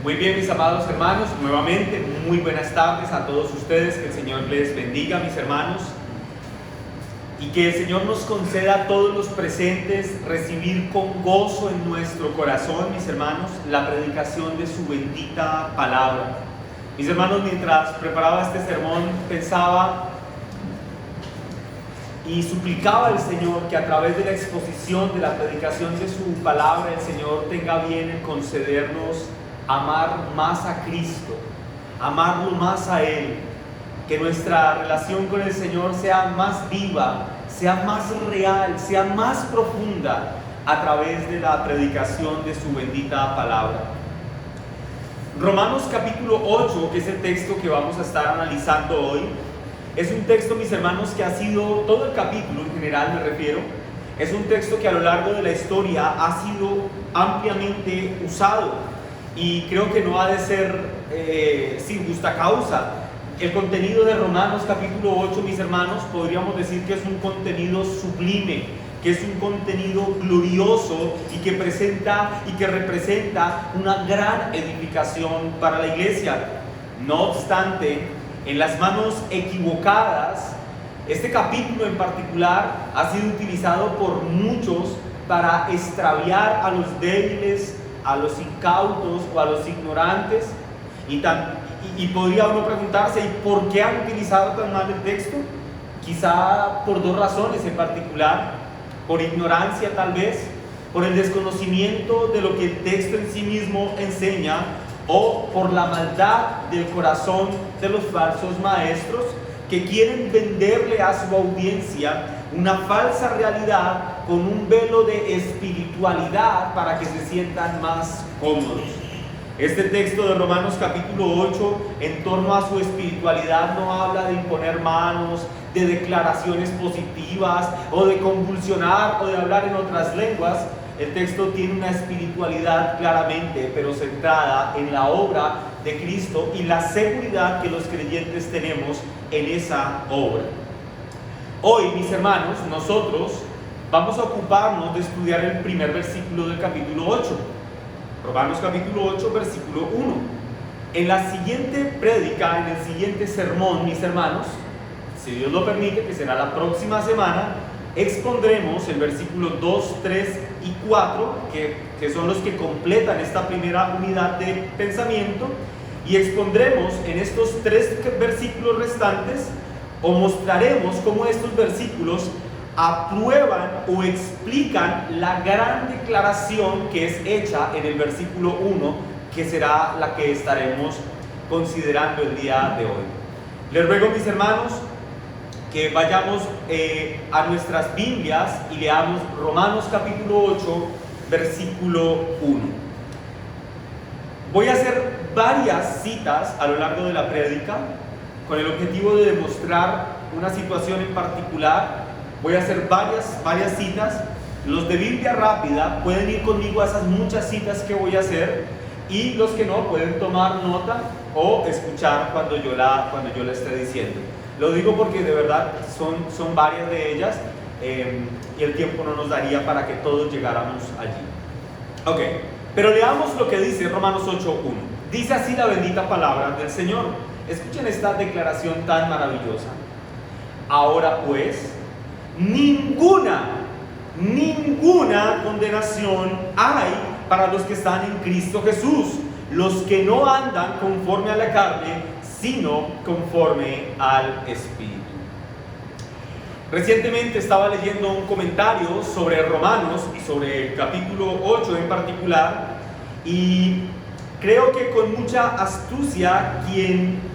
Muy bien, mis amados hermanos, nuevamente muy buenas tardes a todos ustedes, que el Señor les bendiga, mis hermanos, y que el Señor nos conceda a todos los presentes recibir con gozo en nuestro corazón, mis hermanos, la predicación de su bendita palabra. Mis hermanos, mientras preparaba este sermón, pensaba y suplicaba al Señor que a través de la exposición de la predicación de su palabra, el Señor tenga bien en concedernos amar más a Cristo, amarlo más a Él, que nuestra relación con el Señor sea más viva, sea más real, sea más profunda a través de la predicación de su bendita palabra. Romanos capítulo 8, que es el texto que vamos a estar analizando hoy, es un texto, mis hermanos, que ha sido, todo el capítulo en general me refiero, es un texto que a lo largo de la historia ha sido ampliamente usado. Y creo que no ha de ser sin justa causa. El contenido de Romanos capítulo 8, mis hermanos, podríamos decir que es un contenido sublime, que es un contenido glorioso y que presenta y que representa una gran edificación para la iglesia. No obstante, en las manos equivocadas, este capítulo en particular ha sido utilizado por muchos para extraviar a los débiles, a los incautos o a los ignorantes, y podría uno preguntarse, ¿y por qué han utilizado tan mal el texto? Quizá por dos razones en particular: por ignorancia tal vez, por el desconocimiento de lo que el texto en sí mismo enseña, o por la maldad del corazón de los falsos maestros que quieren venderle a su audiencia una falsa realidad con un velo de espiritualidad para que se sientan más cómodos. Este texto de Romanos capítulo 8, en torno a su espiritualidad, no habla de imponer manos, de declaraciones positivas, o de convulsionar, o de hablar en otras lenguas. El texto tiene una espiritualidad claramente, pero centrada en la obra de Cristo y la seguridad que los creyentes tenemos en esa obra. Hoy, mis hermanos, nosotros vamos a ocuparnos de estudiar el primer versículo del capítulo 8. Romanos capítulo 8, versículo 1. En la siguiente prédica, en el siguiente sermón, mis hermanos, si Dios lo permite, que será la próxima semana, expondremos el versículo 2, 3 y 4, que son los que completan esta primera unidad de pensamiento, y expondremos en estos tres versículos restantes, o mostraremos cómo estos versículos aprueban o explican la gran declaración que es hecha en el versículo 1, que será la que estaremos considerando el día de hoy. Les ruego, mis hermanos, que vayamos a nuestras Biblias y leamos Romanos capítulo 8, versículo 1. Voy a hacer varias citas a lo largo de la prédica con el objetivo de demostrar una situación en particular. Voy a hacer varias citas. Los de Biblia rápida pueden ir conmigo a esas muchas citas que voy a hacer, y los que no pueden tomar nota o escuchar cuando yo la esté diciendo. Lo digo porque de verdad son varias de ellas, y el tiempo no nos daría para que todos llegáramos allí. Ok, pero leamos lo que dice Romanos 8:1. Dice así la bendita palabra del Señor. Escuchen esta declaración tan maravillosa. Ahora pues, ninguna condenación hay para los que están en Cristo Jesús, los que no andan conforme a la carne, sino conforme al Espíritu. Recientemente estaba leyendo un comentario sobre Romanos y sobre el capítulo 8 en particular, y creo que con mucha astucia quien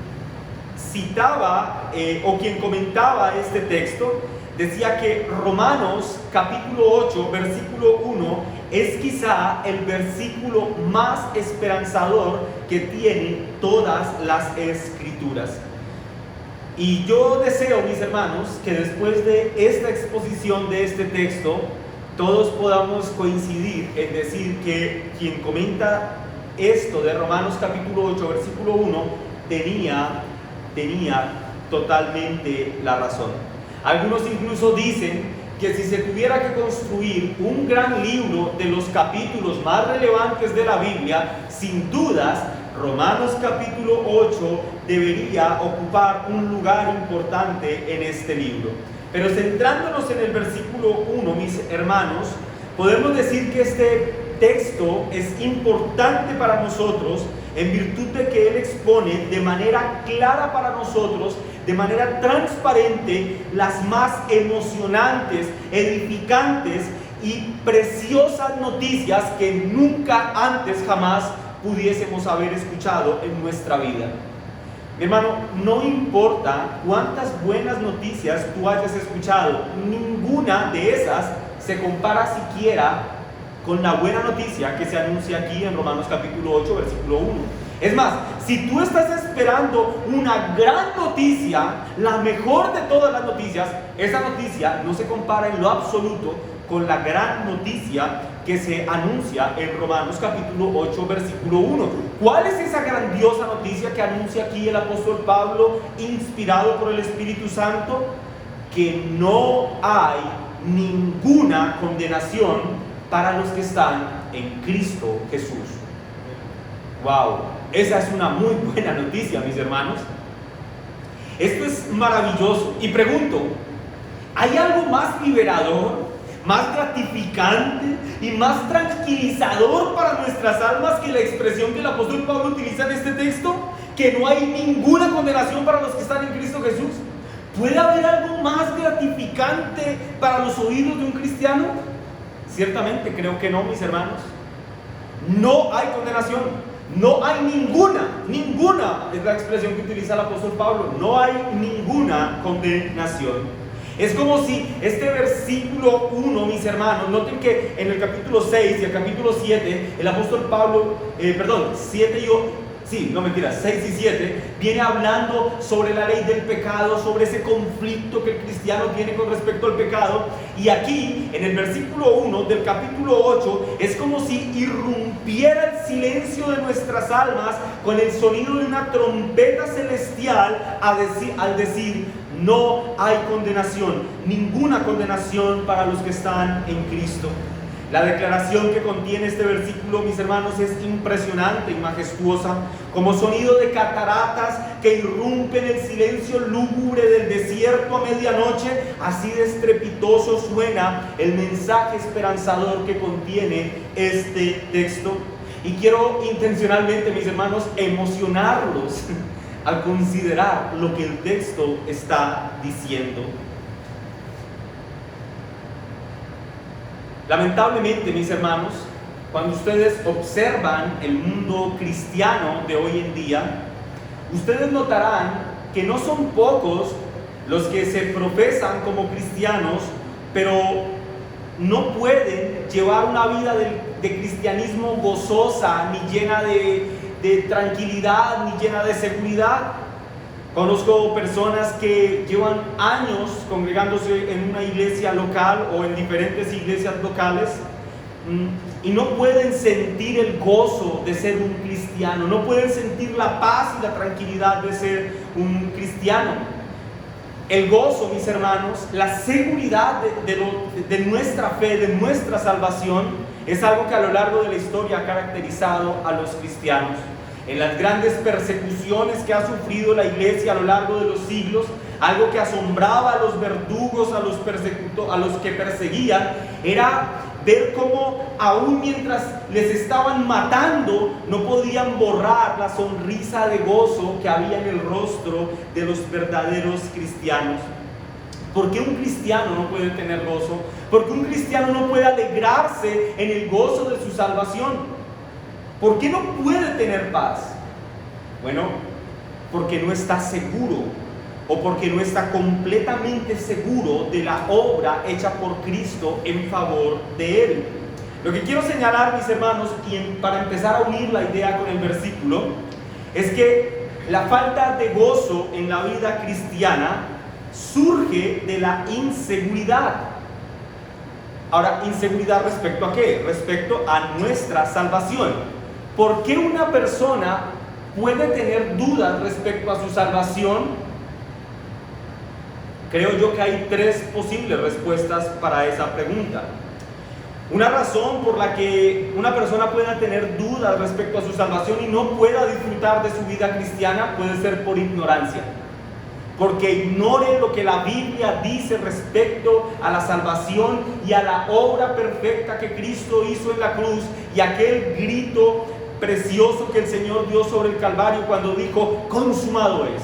citaba o quien comentaba este texto decía que Romanos capítulo 8 versículo 1 es quizá el versículo más esperanzador que tienen todas las escrituras. Y yo deseo, mis hermanos, que después de esta exposición de este texto todos podamos coincidir en decir que quien comenta esto de Romanos capítulo 8 versículo 1 tenía totalmente la razón. Algunos incluso dicen que si se tuviera que construir un gran libro de los capítulos más relevantes de la Biblia, sin dudas, Romanos capítulo 8 debería ocupar un lugar importante en este libro. Pero centrándonos en el versículo 1, mis hermanos, podemos decir que este texto es importante para nosotros en virtud de que él expone de manera clara para nosotros, de manera transparente, las más emocionantes, edificantes y preciosas noticias que nunca antes jamás pudiésemos haber escuchado en nuestra vida. Mi hermano, no importa cuántas buenas noticias tú hayas escuchado, ninguna de esas se compara siquiera con la buena noticia que se anuncia aquí en Romanos capítulo 8, versículo 1. Es más, si tú estás esperando una gran noticia, la mejor de todas las noticias, esa noticia no se compara en lo absoluto con la gran noticia que se anuncia en Romanos capítulo 8, versículo 1. ¿Cuál es esa grandiosa noticia que anuncia aquí el apóstol Pablo, inspirado por el Espíritu Santo? Que no hay ninguna condenación para los que están en Cristo Jesús. ¡Wow! Esa es una muy buena noticia, mis hermanos. Esto es maravilloso. Y pregunto, ¿hay algo más liberador, más gratificante y más tranquilizador para nuestras almas que la expresión que el apóstol Pablo utiliza en este texto? Que no hay ninguna condenación para los que están en Cristo Jesús. ¿Puede haber algo más gratificante para los oídos de un cristiano? Ciertamente creo que no, mis hermanos. No hay condenación. No hay ninguna, es la expresión que utiliza el apóstol Pablo, no hay ninguna condenación. Es como si este versículo 1, mis hermanos, noten que en el capítulo 6 y el capítulo 7, el apóstol Pablo, 6 y 7, viene hablando sobre la ley del pecado, sobre ese conflicto que el cristiano tiene con respecto al pecado. Y aquí, en el versículo 1 del capítulo 8, es como si irrumpiera el silencio de nuestras almas con el sonido de una trompeta celestial al decir: no hay condenación, ninguna condenación para los que están en Cristo. La declaración que contiene este versículo, mis hermanos, es impresionante y majestuosa, como sonido de cataratas que irrumpen el silencio lúgubre del desierto a medianoche. Así de estrepitoso suena el mensaje esperanzador que contiene este texto. Y quiero intencionalmente, mis hermanos, emocionarlos al considerar lo que el texto está diciendo. Lamentablemente, mis hermanos, cuando ustedes observan el mundo cristiano de hoy en día, ustedes notarán que no son pocos los que se profesan como cristianos, pero no pueden llevar una vida de cristianismo gozosa, ni llena de tranquilidad, ni llena de seguridad. Conozco personas que llevan años congregándose en una iglesia local o en diferentes iglesias locales y no pueden sentir el gozo de ser un cristiano, no pueden sentir la paz y la tranquilidad de ser un cristiano. El gozo, mis hermanos, la seguridad de nuestra fe, de nuestra salvación, es algo que a lo largo de la historia ha caracterizado a los cristianos. En las grandes persecuciones que ha sufrido la iglesia a lo largo de los siglos, algo que asombraba a los verdugos, a los que perseguían, era ver cómo aún mientras les estaban matando, no podían borrar la sonrisa de gozo que había en el rostro de los verdaderos cristianos. ¿Por qué un cristiano no puede tener gozo? ¿Por qué un cristiano no puede alegrarse en el gozo de su salvación? ¿Por qué no puede tener paz? Bueno, porque no está seguro, o porque no está completamente seguro de la obra hecha por Cristo en favor de Él. Lo que quiero señalar, mis hermanos, y para empezar a unir la idea con el versículo, es que la falta de gozo en la vida cristiana surge de la inseguridad. Ahora, ¿inseguridad respecto a qué? Respecto a nuestra salvación. ¿Por qué una persona puede tener dudas respecto a su salvación? Creo yo que hay tres posibles respuestas para esa pregunta. Una razón por la que una persona pueda tener dudas respecto a su salvación y no pueda disfrutar de su vida cristiana puede ser por ignorancia. Porque ignore lo que la Biblia dice respecto a la salvación y a la obra perfecta que Cristo hizo en la cruz y aquel grito precioso que el Señor dio sobre el Calvario cuando dijo, consumado es.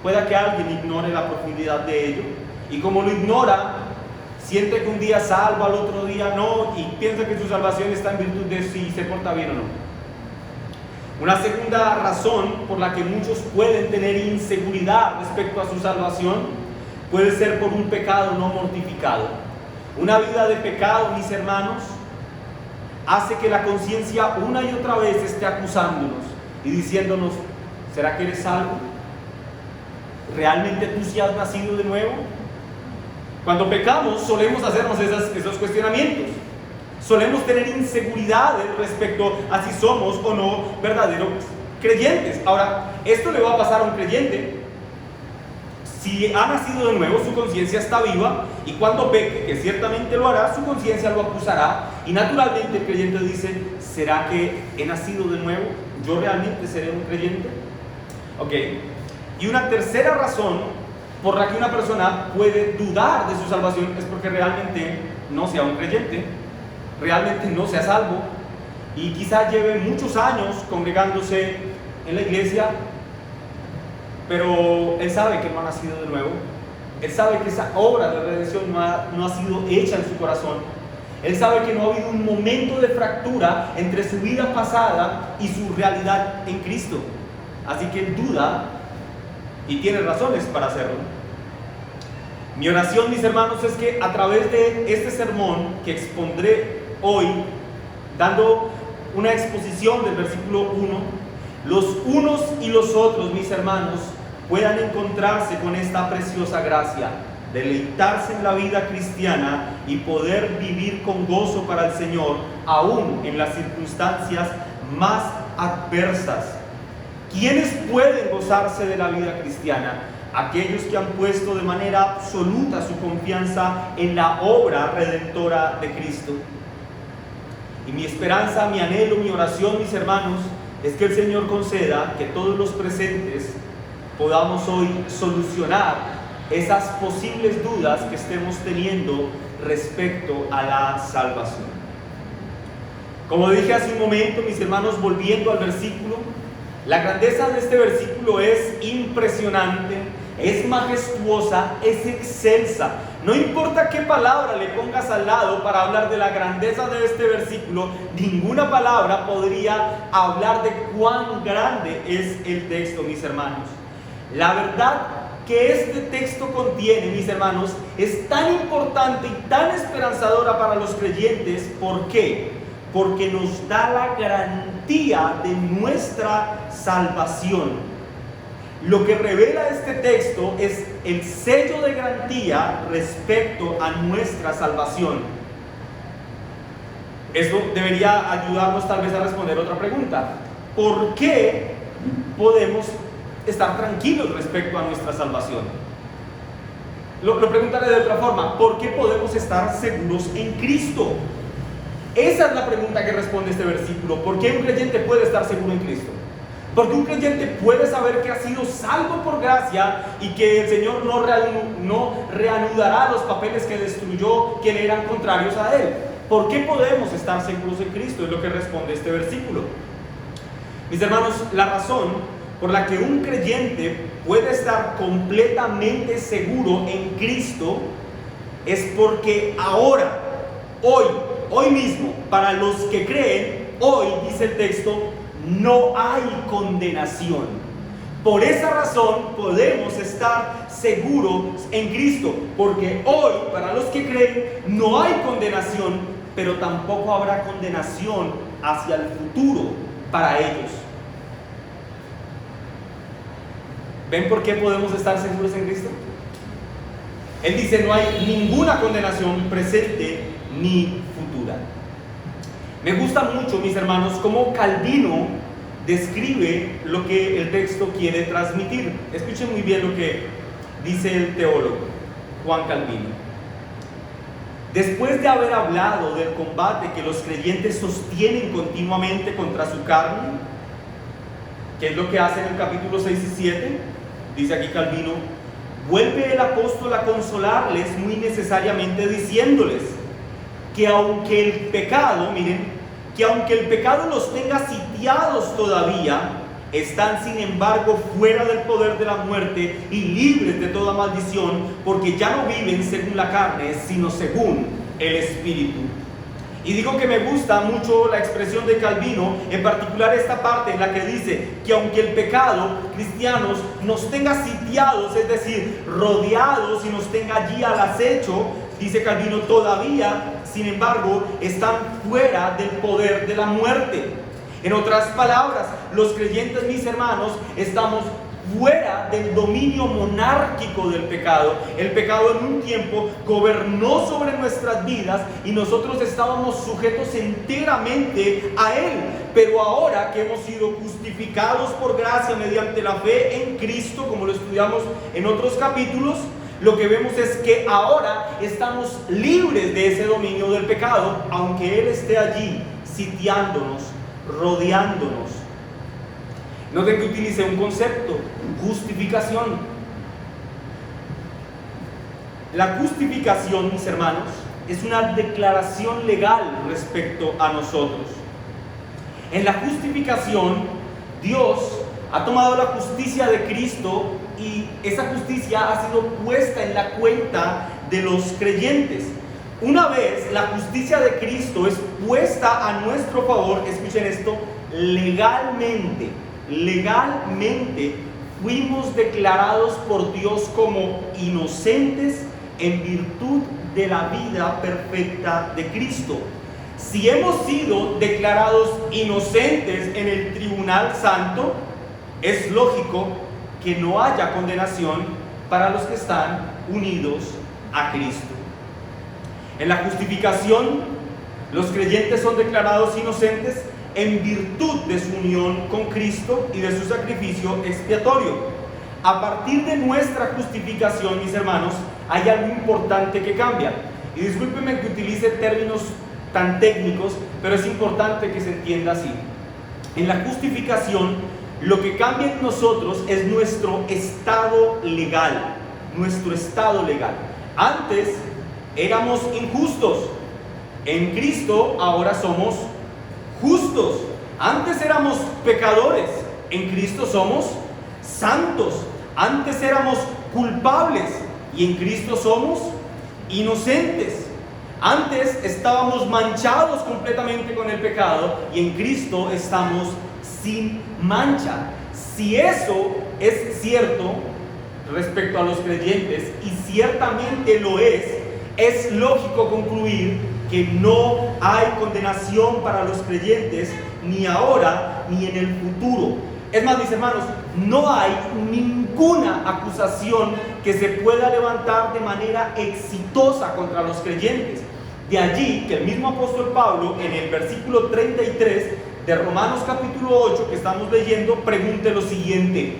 Pueda que alguien ignore la profundidad de ello y como lo ignora, siente que un día salvo, al otro día no, y piensa que su salvación está en virtud de si se porta bien o no. Una segunda razón por la que muchos pueden tener inseguridad respecto a su salvación puede ser por un pecado no mortificado. Una vida de pecado, mis hermanos, hace que la conciencia una y otra vez esté acusándonos y diciéndonos, ¿será que eres salvo? ¿Realmente tú sí has nacido de nuevo? Cuando pecamos solemos hacernos esos cuestionamientos. Solemos tener inseguridades respecto a si somos o no verdaderos creyentes. Ahora, esto le va a pasar a un creyente. Si ha nacido de nuevo, su conciencia está viva y cuando peque, que ciertamente lo hará, su conciencia lo acusará y naturalmente el creyente dice, ¿será que he nacido de nuevo? ¿Yo realmente seré un creyente? Ok. Y una tercera razón por la que una persona puede dudar de su salvación es porque realmente no sea un creyente, realmente no sea salvo y quizá lleve muchos años congregándose en la iglesia, pero él sabe que no ha nacido de nuevo, él sabe que esa obra de redención no ha sido hecha en su corazón, él sabe que no ha habido un momento de fractura entre su vida pasada y su realidad en Cristo, así que él duda y tiene razones para hacerlo. Mi oración, mis hermanos, es que a través de este sermón que expondré hoy, dando una exposición del versículo 1, los unos y los otros, mis hermanos, puedan encontrarse con esta preciosa gracia, deleitarse en la vida cristiana y poder vivir con gozo para el Señor, aún en las circunstancias más adversas. ¿Quiénes pueden gozarse de la vida cristiana? Aquellos que han puesto de manera absoluta su confianza en la obra redentora de Cristo. Y mi esperanza, mi anhelo, mi oración, mis hermanos, es que el Señor conceda que todos los presentes podamos hoy solucionar esas posibles dudas que estemos teniendo respecto a la salvación. Como dije hace un momento, mis hermanos, volviendo al versículo, la grandeza de este versículo es impresionante, es majestuosa, es excelsa. No importa qué palabra le pongas al lado para hablar de la grandeza de este versículo, ninguna palabra podría hablar de cuán grande es el texto, mis hermanos. La verdad que este texto contiene, mis hermanos, es tan importante y tan esperanzadora para los creyentes. ¿Por qué? Porque nos da la garantía de nuestra salvación. Lo que revela este texto es el sello de garantía respecto a nuestra salvación. Eso debería ayudarnos tal vez a responder otra pregunta. ¿Por qué podemos estar tranquilos respecto a nuestra salvación? Lo preguntaré de otra forma. ¿Por qué podemos estar seguros en Cristo? Esa es la pregunta que responde este versículo. ¿Por qué un creyente puede estar seguro en Cristo? Porque un creyente puede saber que ha sido salvo por gracia y que el Señor no reanudará los papeles que destruyó, que le eran contrarios a Él. ¿Por qué podemos estar seguros en Cristo? Es lo que responde este versículo. Mis hermanos, la razón por la que un creyente puede estar completamente seguro en Cristo es porque ahora, hoy mismo, para los que creen, hoy, dice el texto, no hay condenación. Por esa razón podemos estar seguros en Cristo, porque hoy, para los que creen, no hay condenación, pero tampoco habrá condenación hacia el futuro para ellos. ¿Ven por qué podemos estar seguros en Cristo? Él dice, no hay ninguna condenación presente ni futura. Me gusta mucho, mis hermanos, cómo Calvino describe lo que el texto quiere transmitir. Escuchen muy bien lo que dice el teólogo. Juan Calvino. Después de haber hablado del combate que los creyentes sostienen continuamente contra su carne, que es lo que hace en el capítulo 6 y 7, dice aquí Calvino, vuelve el apóstol a consolarles muy necesariamente diciéndoles que aunque el pecado, miren, que aunque el pecado los tenga sitiados todavía, están sin embargo fuera del poder de la muerte y libres de toda maldición, porque ya no viven según la carne, sino según el Espíritu. Y digo que me gusta mucho la expresión de Calvino, en particular esta parte en la que dice que aunque el pecado, cristianos, nos tenga sitiados, es decir, rodeados y nos tenga allí al acecho, dice Calvino, todavía, sin embargo, están fuera del poder de la muerte. En otras palabras, los creyentes, mis hermanos, estamos fuera del dominio monárquico del pecado. El pecado en un tiempo gobernó sobre nuestras vidas y nosotros estábamos sujetos enteramente a él. Pero ahora que hemos sido justificados por gracia mediante la fe en Cristo, como lo estudiamos en otros capítulos, lo que vemos es que ahora estamos libres de ese dominio del pecado, aunque él esté allí sitiándonos, rodeándonos. Noten que utilice un concepto, justificación. La justificación, mis hermanos, es una declaración legal respecto a nosotros. En la justificación, Dios ha tomado la justicia de Cristo y esa justicia ha sido puesta en la cuenta de los creyentes. Una vez la justicia de Cristo es puesta a nuestro favor, escuchen esto, legalmente fuimos declarados por Dios como inocentes en virtud de la vida perfecta de Cristo. Si hemos sido declarados inocentes en el tribunal santo, es lógico que no haya condenación para los que están unidos a Cristo. En la justificación, los creyentes son declarados inocentes en virtud de su unión con Cristo y de su sacrificio expiatorio. A partir de nuestra justificación, mis hermanos, hay algo importante que cambia. Y discúlpenme que utilice términos tan técnicos, pero es importante que se entienda así. En la justificación, lo que cambia en nosotros es nuestro estado legal. Nuestro estado legal. Antes éramos injustos. En Cristo ahora somos justos. Antes éramos pecadores. En Cristo somos santos. Antes éramos culpables y en Cristo somos inocentes. Antes estábamos manchados completamente con el pecado y en Cristo estamos sin mancha. Si eso es cierto respecto a los creyentes, y ciertamente lo es lógico concluir que no hay condenación para los creyentes ni ahora ni en el futuro. Es más, mis hermanos, no hay ninguna acusación que se pueda levantar de manera exitosa contra los creyentes. De allí que el mismo apóstol Pablo, en el versículo 33 de Romanos capítulo 8 que estamos leyendo, pregunte lo siguiente: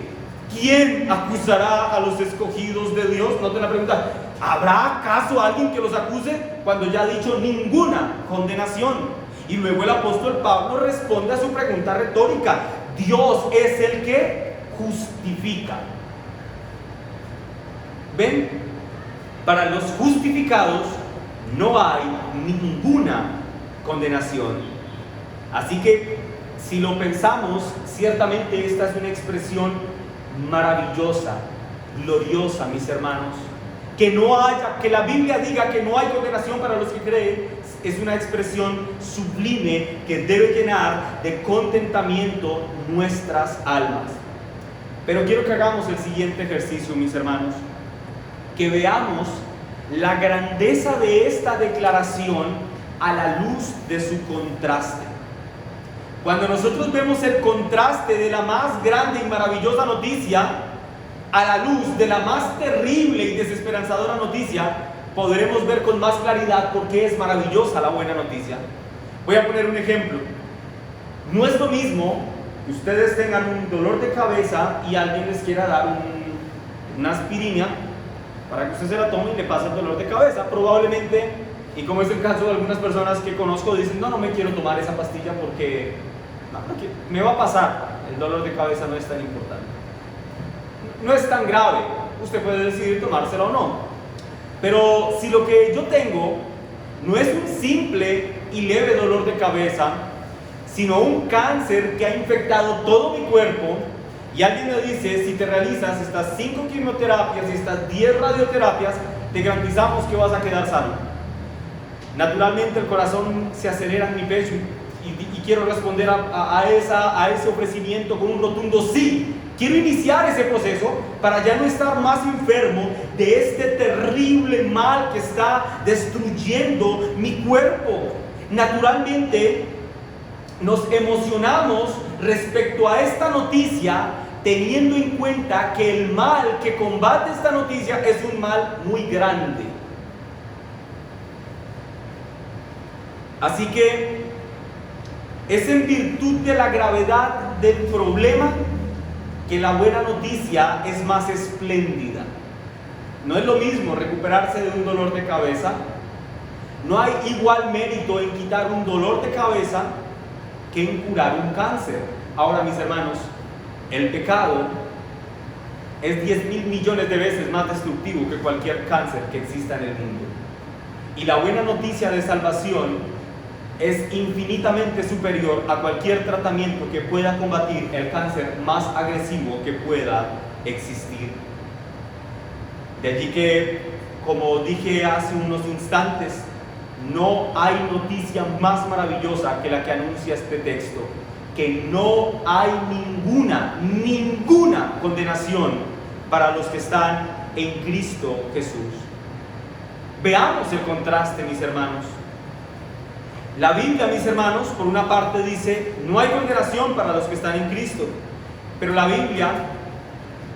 ¿quién acusará a los escogidos de Dios? Noten la pregunta: ¿habrá acaso alguien que los acuse? Cuando ya ha dicho ninguna condenación. Y luego el apóstol Pablo responde a su pregunta retórica: Dios es el que justifica. ¿Ven? Para los justificados no hay ninguna condenación. Así que, si lo pensamos, ciertamente esta es una expresión maravillosa, gloriosa, mis hermanos. Que la Biblia diga que no hay condenación para los que creen, es una expresión sublime que debe llenar de contentamiento nuestras almas. Pero quiero que hagamos el siguiente ejercicio, mis hermanos, que veamos la grandeza de esta declaración a la luz de su contraste. Cuando nosotros vemos el contraste de la más grande y maravillosa noticia a la luz de la más terrible y desesperanzadora noticia, podremos ver con más claridad por qué es maravillosa la buena noticia. Voy a poner un ejemplo. No es lo mismo que ustedes tengan un dolor de cabeza y alguien les quiera dar una aspirina, para que usted se la tome y le pase el dolor de cabeza. Probablemente, y como es el caso de algunas personas que conozco, dicen, no me quiero tomar esa pastilla porque me va a pasar, el dolor de cabeza no es tan importante. No es tan grave, usted puede decidir tomársela o no. Pero si lo que yo tengo no es un simple y leve dolor de cabeza, sino un cáncer que ha infectado todo mi cuerpo, y alguien me dice, si te realizas estas 5 quimioterapias y estas 10 radioterapias, te garantizamos que vas a quedar sano. Naturalmente el corazón se acelera en mi pecho y quiero responder a ese ofrecimiento con un rotundo sí. Quiero iniciar ese proceso para ya no estar más enfermo de este terrible mal que está destruyendo mi cuerpo. Naturalmente nos emocionamos respecto a esta noticia, teniendo en cuenta que el mal que combate esta noticia es un mal muy grande. Así que es en virtud de la gravedad del problema que la buena noticia es más espléndida. No es lo mismo recuperarse de un dolor de cabeza, no hay igual mérito en quitar un dolor de cabeza que en curar un cáncer. Ahora, mis hermanos, el pecado es 10.000 millones de veces más destructivo que cualquier cáncer que exista en el mundo. Y la buena noticia de salvación es infinitamente superior a cualquier tratamiento que pueda combatir el cáncer más agresivo que pueda existir. De allí que, como dije hace unos instantes, no hay noticia más maravillosa que la que anuncia este texto, que no hay ninguna condenación para los que están en Cristo Jesús. Veamos el contraste, mis hermanos. La Biblia, mis hermanos, por una parte dice, no hay condenación para los que están en Cristo. Pero la Biblia,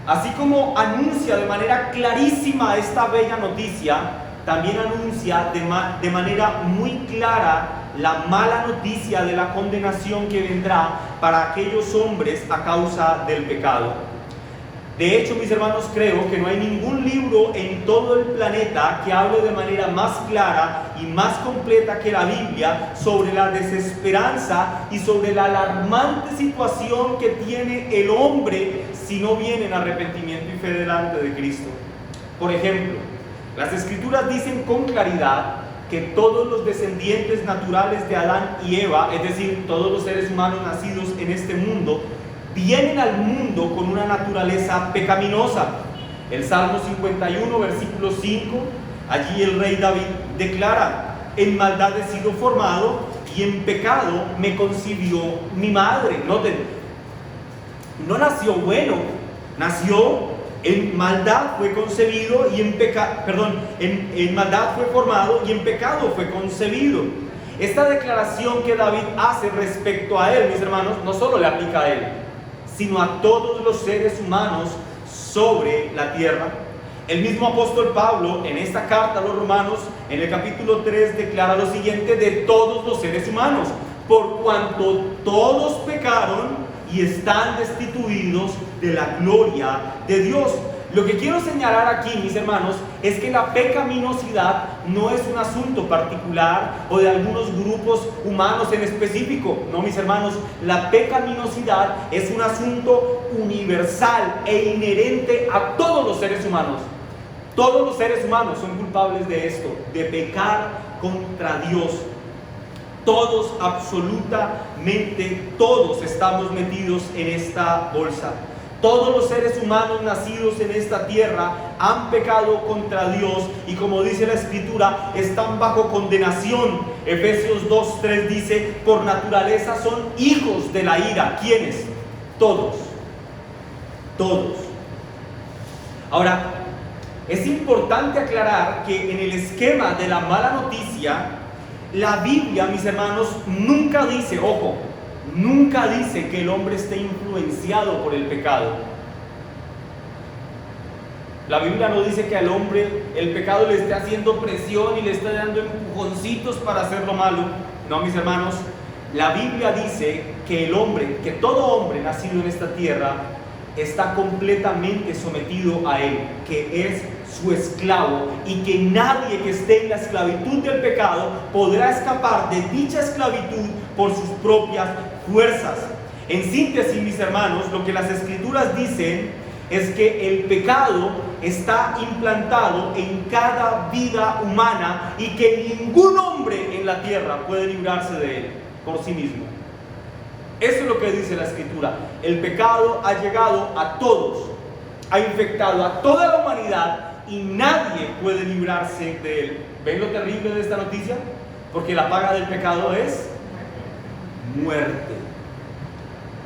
así como anuncia de manera clarísima esta bella noticia, también anuncia de manera muy clara la mala noticia de la condenación que vendrá para aquellos hombres a causa del pecado. De hecho, mis hermanos, creo que no hay ningún libro en todo el planeta que hable de manera más clara y más completa que la Biblia sobre la desesperanza y sobre la alarmante situación que tiene el hombre si no viene en arrepentimiento y fe delante de Cristo. Por ejemplo, las Escrituras dicen con claridad que todos los descendientes naturales de Adán y Eva, es decir, todos los seres humanos nacidos en este mundo, vienen al mundo con una naturaleza pecaminosa. El Salmo 51, versículo 5, allí el rey David declara: en maldad he sido formado y en pecado me concibió mi madre. Noten, no nació bueno, nació en maldad, fue concebido y en maldad fue formado y en pecado fue concebido. Esta declaración que David hace respecto a él, mis hermanos, no solo le aplica a él, sino a todos los seres humanos sobre la tierra. El mismo apóstol Pablo, en esta carta a los Romanos, en el capítulo 3, declara lo siguiente de todos los seres humanos: por cuanto todos pecaron y están destituidos de la gloria de Dios. Lo que quiero señalar aquí, mis hermanos, es que la pecaminosidad no es un asunto particular o de algunos grupos humanos en específico. No, mis hermanos, la pecaminosidad es un asunto universal e inherente a todos los seres humanos. Todos los seres humanos son culpables de esto, de pecar contra Dios. Todos, absolutamente todos, estamos metidos en esta bolsa. Todos los seres humanos nacidos en esta tierra han pecado contra Dios y, como dice la Escritura, están bajo condenación. Efesios 2:3 dice: por naturaleza son hijos de la ira. ¿Quiénes? Todos. Todos. Ahora, es importante aclarar que en el esquema de la mala noticia, la Biblia, mis hermanos, nunca dice, ojo, nunca dice que el hombre esté influenciado por el pecado. La Biblia no dice que al hombre el pecado le esté haciendo presión y le esté dando empujoncitos para hacer lo malo. No, mis hermanos, la Biblia dice que el hombre, que todo hombre nacido en esta tierra, está completamente sometido a él, que es su esclavo, y que nadie que esté en la esclavitud del pecado podrá escapar de dicha esclavitud por sus propias fuerzas. En síntesis, mis hermanos, lo que las Escrituras dicen es que el pecado está implantado en cada vida humana y que ningún hombre en la tierra puede librarse de él por sí mismo. Eso es lo que dice la Escritura. El pecado ha llegado a todos, ha infectado a toda la humanidad y nadie puede librarse de él. ¿Ven lo terrible de esta noticia? Porque la paga del pecado es muerte.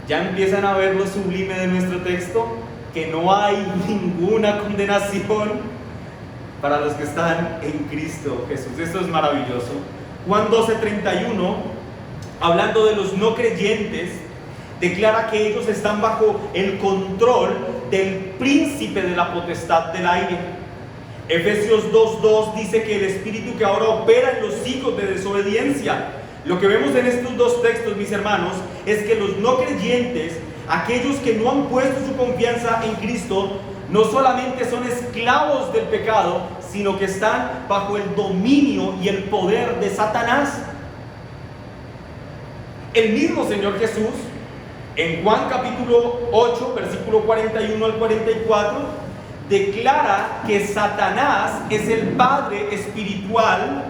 Ya empiezan a ver lo sublime de nuestro texto, que no hay ninguna condenación para los que están en Cristo Jesús. Esto es maravilloso. Juan 12:31, hablando de los no creyentes, declara que ellos están bajo el control del príncipe de la potestad del aire. Efesios 2:2 dice que el espíritu que ahora opera en los hijos de desobediencia. Lo que vemos en estos dos textos, mis hermanos, es que los no creyentes, aquellos que no han puesto su confianza en Cristo, no solamente son esclavos del pecado, sino que están bajo el dominio y el poder de Satanás. El mismo Señor Jesús, en Juan capítulo 8, versículo 41 al 44, declara que Satanás es el padre espiritual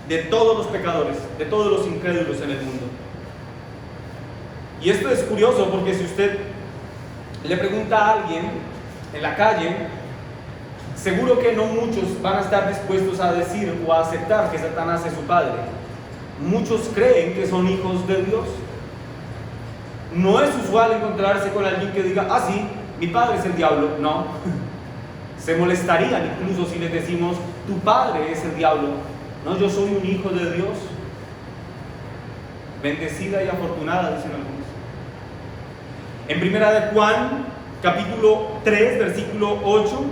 de todos los pecadores, de todos los incrédulos en el mundo. Y esto es curioso porque si usted le pregunta a alguien en la calle, seguro que no muchos van a estar dispuestos a decir o a aceptar que Satanás es su padre. Muchos creen que son hijos de Dios. No es usual encontrarse con alguien que diga, ah sí, mi padre es el diablo. No, se molestarían incluso si les decimos, tu padre es el diablo. No, yo soy un hijo de Dios. Bendecida y afortunada, dicen algunos. En primera de Juan, capítulo 3, versículo 8,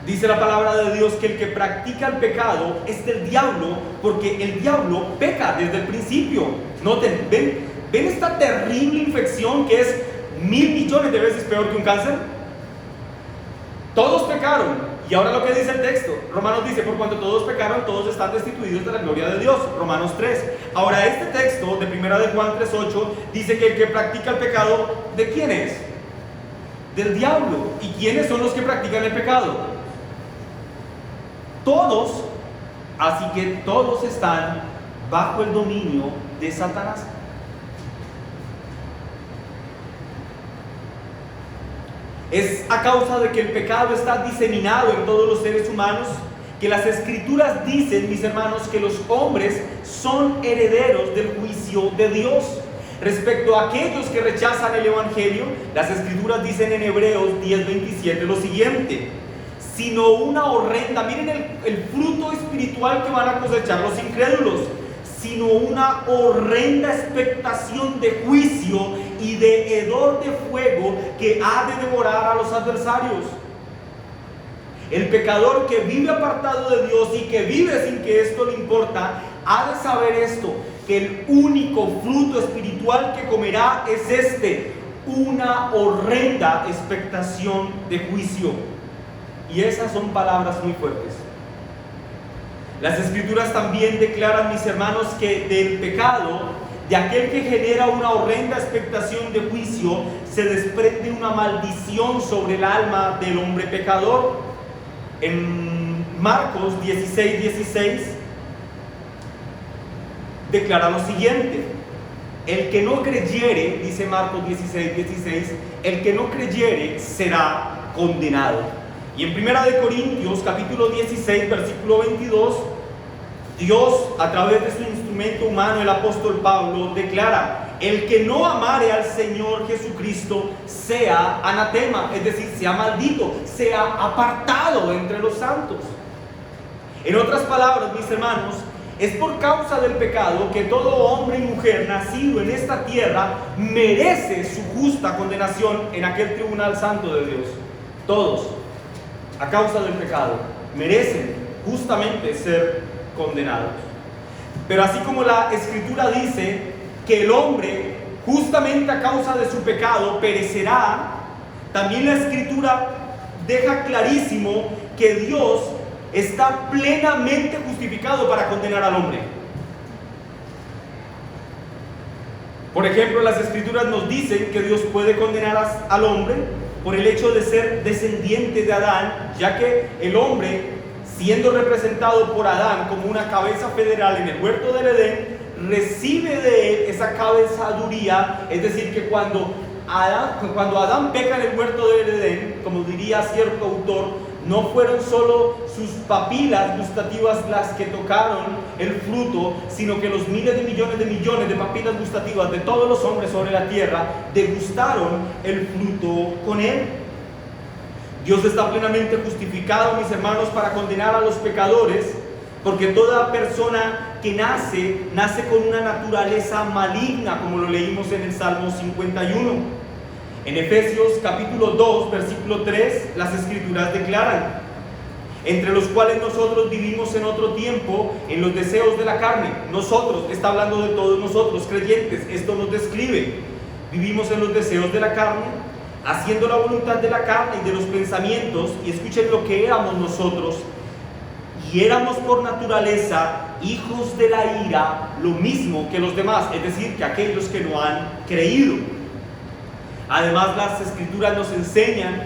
dice la palabra de Dios que el que practica el pecado es del diablo, porque el diablo peca desde el principio. Noten, ¿ven esta terrible infección que es 1.000 millones de veces peor que un cáncer? Todos pecaron. Y ahora lo que dice el texto, Romanos dice, por cuanto todos pecaron, todos están destituidos de la gloria de Dios. Romanos 3. Ahora este texto de primera de Juan 3:8 dice que el que practica el pecado, ¿de quién es? Del diablo. ¿Y quiénes son los que practican el pecado? Todos. Así que todos están bajo el dominio de Satanás. Es a causa de que el pecado está diseminado en todos los seres humanos que las Escrituras dicen, mis hermanos, que los hombres son herederos del juicio de Dios. Respecto a aquellos que rechazan el Evangelio, las Escrituras dicen en Hebreos 10:27 lo siguiente: sino una horrenda, miren el fruto espiritual que van a cosechar los incrédulos, sino una horrenda expectación de juicio y de hedor de fuego que ha de devorar a los adversarios. El pecador que vive apartado de Dios y que vive sin que esto le importa, ha de saber esto, que el único fruto espiritual que comerá es una horrenda expectación de juicio. Y esas son palabras muy fuertes. Las Escrituras también declaran, mis hermanos, que del pecado, de aquel que genera una horrenda expectación de juicio, se desprende una maldición sobre el alma del hombre pecador. En Marcos 16:16 declara lo siguiente: el que no creyere, dice Marcos 16:16, el que no creyere será condenado. Y en primera de Corintios capítulo 16 versículo 22, Dios, a través de su instrumento humano, el apóstol Pablo, declara: el que no amare al Señor Jesucristo sea anatema, es decir, sea maldito, sea apartado entre los santos. En otras palabras, mis hermanos, es por causa del pecado que todo hombre y mujer nacido en esta tierra merece su justa condenación en aquel tribunal santo de Dios. Todos, a causa del pecado, merecen justamente ser condenados. Pero así como la Escritura dice que el hombre, justamente a causa de su pecado, perecerá, también la Escritura deja clarísimo que Dios está plenamente justificado para condenar al hombre. Por ejemplo, las Escrituras nos dicen que Dios puede condenar al hombre por el hecho de ser descendiente de Adán, ya que el hombre, siendo representado por Adán como una cabeza federal en el huerto del Edén, recibe de él esa cabezaduría. Es decir, que cuando Adán peca en el huerto del Edén, como diría cierto autor, no fueron solo sus papilas gustativas las que tocaron el fruto, sino que los miles de millones de papilas gustativas de todos los hombres sobre la tierra degustaron el fruto con él. Dios está plenamente justificado, mis hermanos, para condenar a los pecadores, porque toda persona que nace con una naturaleza maligna, como lo leímos en el Salmo 51. En Efesios capítulo 2, versículo 3, las Escrituras declaran: entre los cuales nosotros vivimos en otro tiempo en los deseos de la carne. Nosotros, está hablando de todos nosotros, creyentes, esto nos describe. Vivimos en los deseos de la carne, haciendo la voluntad de la carne y de los pensamientos. Y escuchen lo que éramos nosotros: y éramos por naturaleza hijos de la ira, lo mismo que los demás, es decir, que aquellos que no han creído. Además, las Escrituras nos enseñan,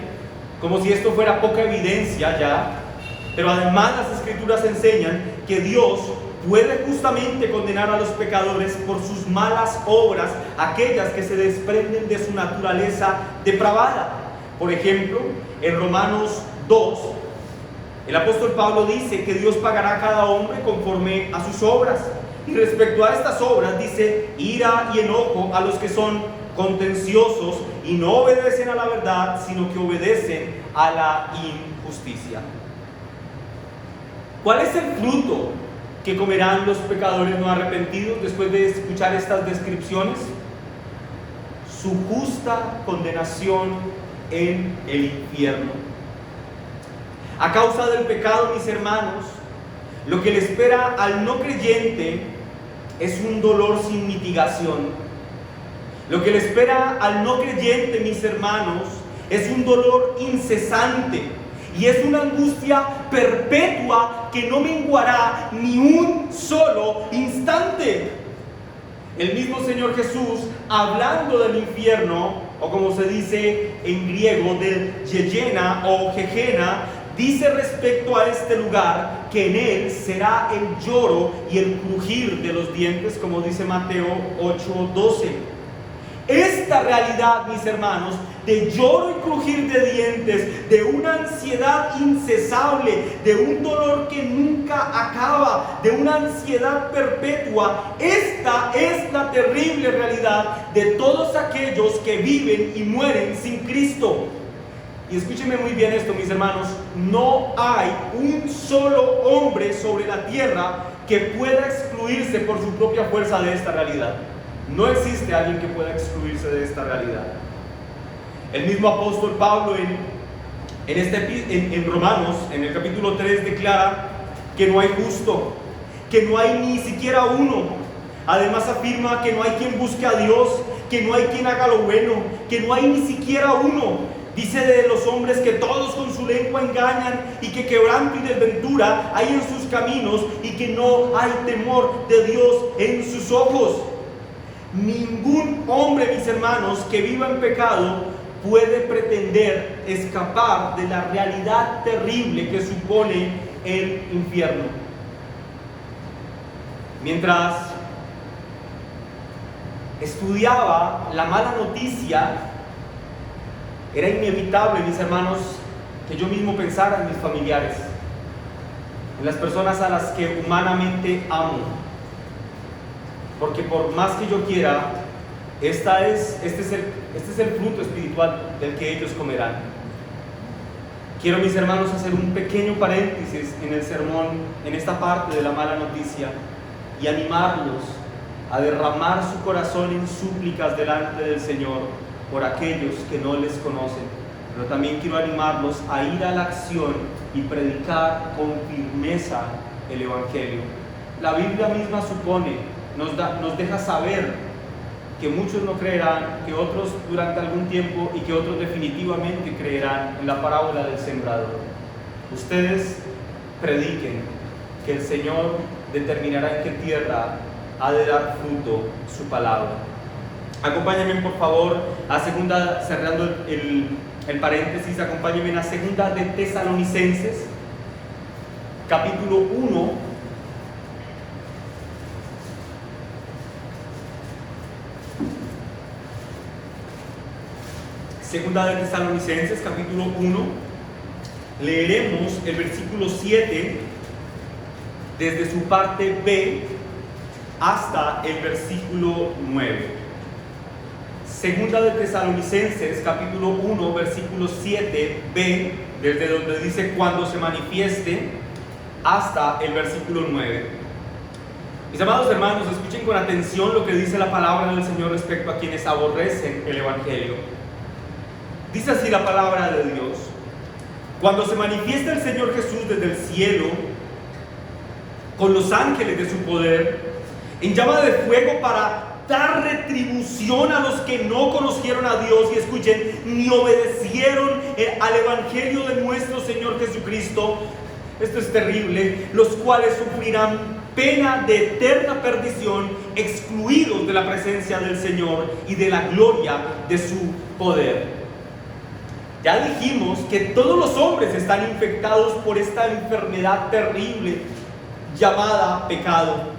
como si esto fuera poca evidencia ya, pero además las Escrituras enseñan que Dios puede justamente condenar a los pecadores por sus malas obras, aquellas que se desprenden de su naturaleza depravada. Por ejemplo, en Romanos 2, el apóstol Pablo dice que Dios pagará a cada hombre conforme a sus obras. Y respecto a estas obras dice: ira y enojo a los que son contenciosos y no obedecen a la verdad, sino que obedecen a la injusticia. ¿Cuál es el fruto que comerán los pecadores no arrepentidos después de escuchar estas descripciones? Su justa condenación en el infierno. A causa del pecado, mis hermanos, lo que le espera al no creyente es un dolor sin mitigación. Lo que le espera al no creyente, mis hermanos, es un dolor incesante y es una angustia perpetua que no menguará ni un solo instante. El mismo Señor Jesús, hablando del infierno, o como se dice en griego, del Yeyena o Jejena, dice respecto a este lugar que en él será el lloro y el crujir de los dientes, como dice Mateo 8:12. Esta realidad, mis hermanos, de lloro y crujir de dientes, de una ansiedad incesable, de un dolor que nunca acaba, de una ansiedad perpetua, esta es la terrible realidad de todos aquellos que viven y mueren sin Cristo. Y escúchenme muy bien esto, mis hermanos: no hay un solo hombre sobre la tierra que pueda excluirse por su propia fuerza de esta realidad. No existe alguien que pueda excluirse de esta realidad. El mismo apóstol Pablo en Romanos, en el capítulo 3, declara que no hay justo, que no hay ni siquiera uno. Además afirma que no hay quien busque a Dios, que no hay quien haga lo bueno, que no hay ni siquiera uno. Dice de los hombres que todos con su lengua engañan y que quebranto y desventura hay en sus caminos y que no hay temor de Dios en sus ojos. Ningún hombre, mis hermanos, que viva en pecado puede pretender escapar de la realidad terrible que supone el infierno. Mientras estudiaba la mala noticia, era inevitable, mis hermanos, que yo mismo pensara en mis familiares, en las personas a las que humanamente amo. Porque por más que yo quiera, este es el fruto espiritual del que ellos comerán. Quiero, mis hermanos, hacer un pequeño paréntesis en el sermón, en esta parte de la mala noticia, y animarlos a derramar su corazón en súplicas delante del Señor por aquellos que no les conocen. Pero también quiero animarlos a ir a la acción y predicar con firmeza el Evangelio. La Biblia misma nos deja saber que muchos no creerán, que otros durante algún tiempo y que otros definitivamente creerán en la parábola del sembrador. Ustedes prediquen que el Señor determinará en qué tierra ha de dar fruto su palabra. Acompáñenme por favor a segunda, cerrando el paréntesis, acompáñenme a segunda de Tesalonicenses, capítulo 1. Segunda de Tesalonicenses, capítulo 1, leeremos el versículo 7 desde su parte B hasta el versículo 9. Segunda de Tesalonicenses, capítulo 1, versículo 7b, desde donde dice cuando se manifieste, hasta el versículo 9. Mis amados hermanos, escuchen con atención lo que dice la palabra del Señor respecto a quienes aborrecen el Evangelio. Dice así la palabra de Dios: cuando se manifiesta el Señor Jesús desde el cielo, con los ángeles de su poder, en llama de fuego para dar retribución a los que no conocieron a Dios y escuchen, ni obedecieron al Evangelio de nuestro Señor Jesucristo. Esto es terrible, los cuales sufrirán pena de eterna perdición, excluidos de la presencia del Señor y de la gloria de su poder. Ya dijimos que todos los hombres están infectados por esta enfermedad terrible llamada pecado.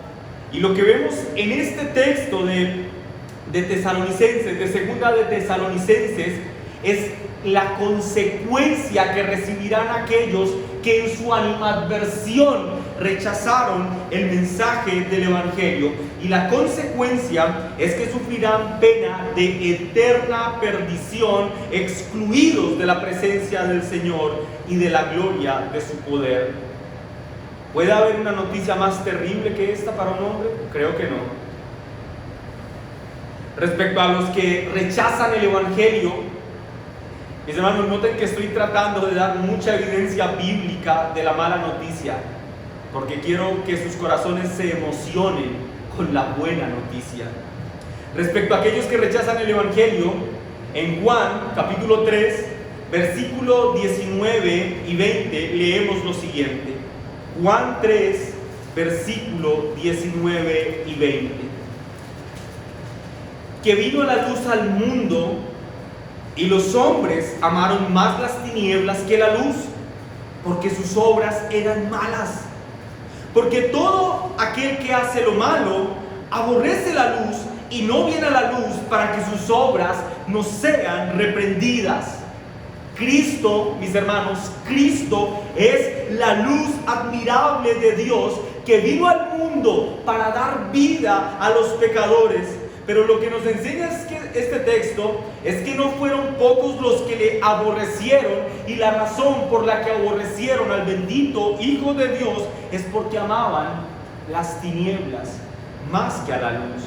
Y lo que vemos en este texto de Tesalonicenses, de segunda de Tesalonicenses, es la consecuencia que recibirán aquellos que en su animadversión rechazaron el mensaje del Evangelio. Y la consecuencia es que sufrirán pena de eterna perdición, excluidos de la presencia del Señor y de la gloria de su poder. ¿Puede haber una noticia más terrible que esta para un hombre? Creo que no. Respecto a los que rechazan el Evangelio, mis hermanos, noten que estoy tratando de dar mucha evidencia bíblica de la mala noticia, porque quiero que sus corazones se emocionen con la buena noticia. Respecto a aquellos que rechazan el Evangelio, en Juan capítulo 3, versículo 19 y 20, leemos lo siguiente. Juan 3, versículo 19 y 20. Que vino la luz al mundo, y los hombres amaron más las tinieblas que la luz, porque sus obras eran malas. Porque todo aquel que hace lo malo aborrece la luz y no viene a la luz para que sus obras no sean reprendidas. Cristo, mis hermanos, Cristo es la luz admirable de Dios que vino al mundo para dar vida a los pecadores. Pero lo que nos enseña este texto es que no fueron pocos los que le aborrecieron, y la razón por la que aborrecieron al bendito Hijo de Dios es porque amaban las tinieblas más que a la luz.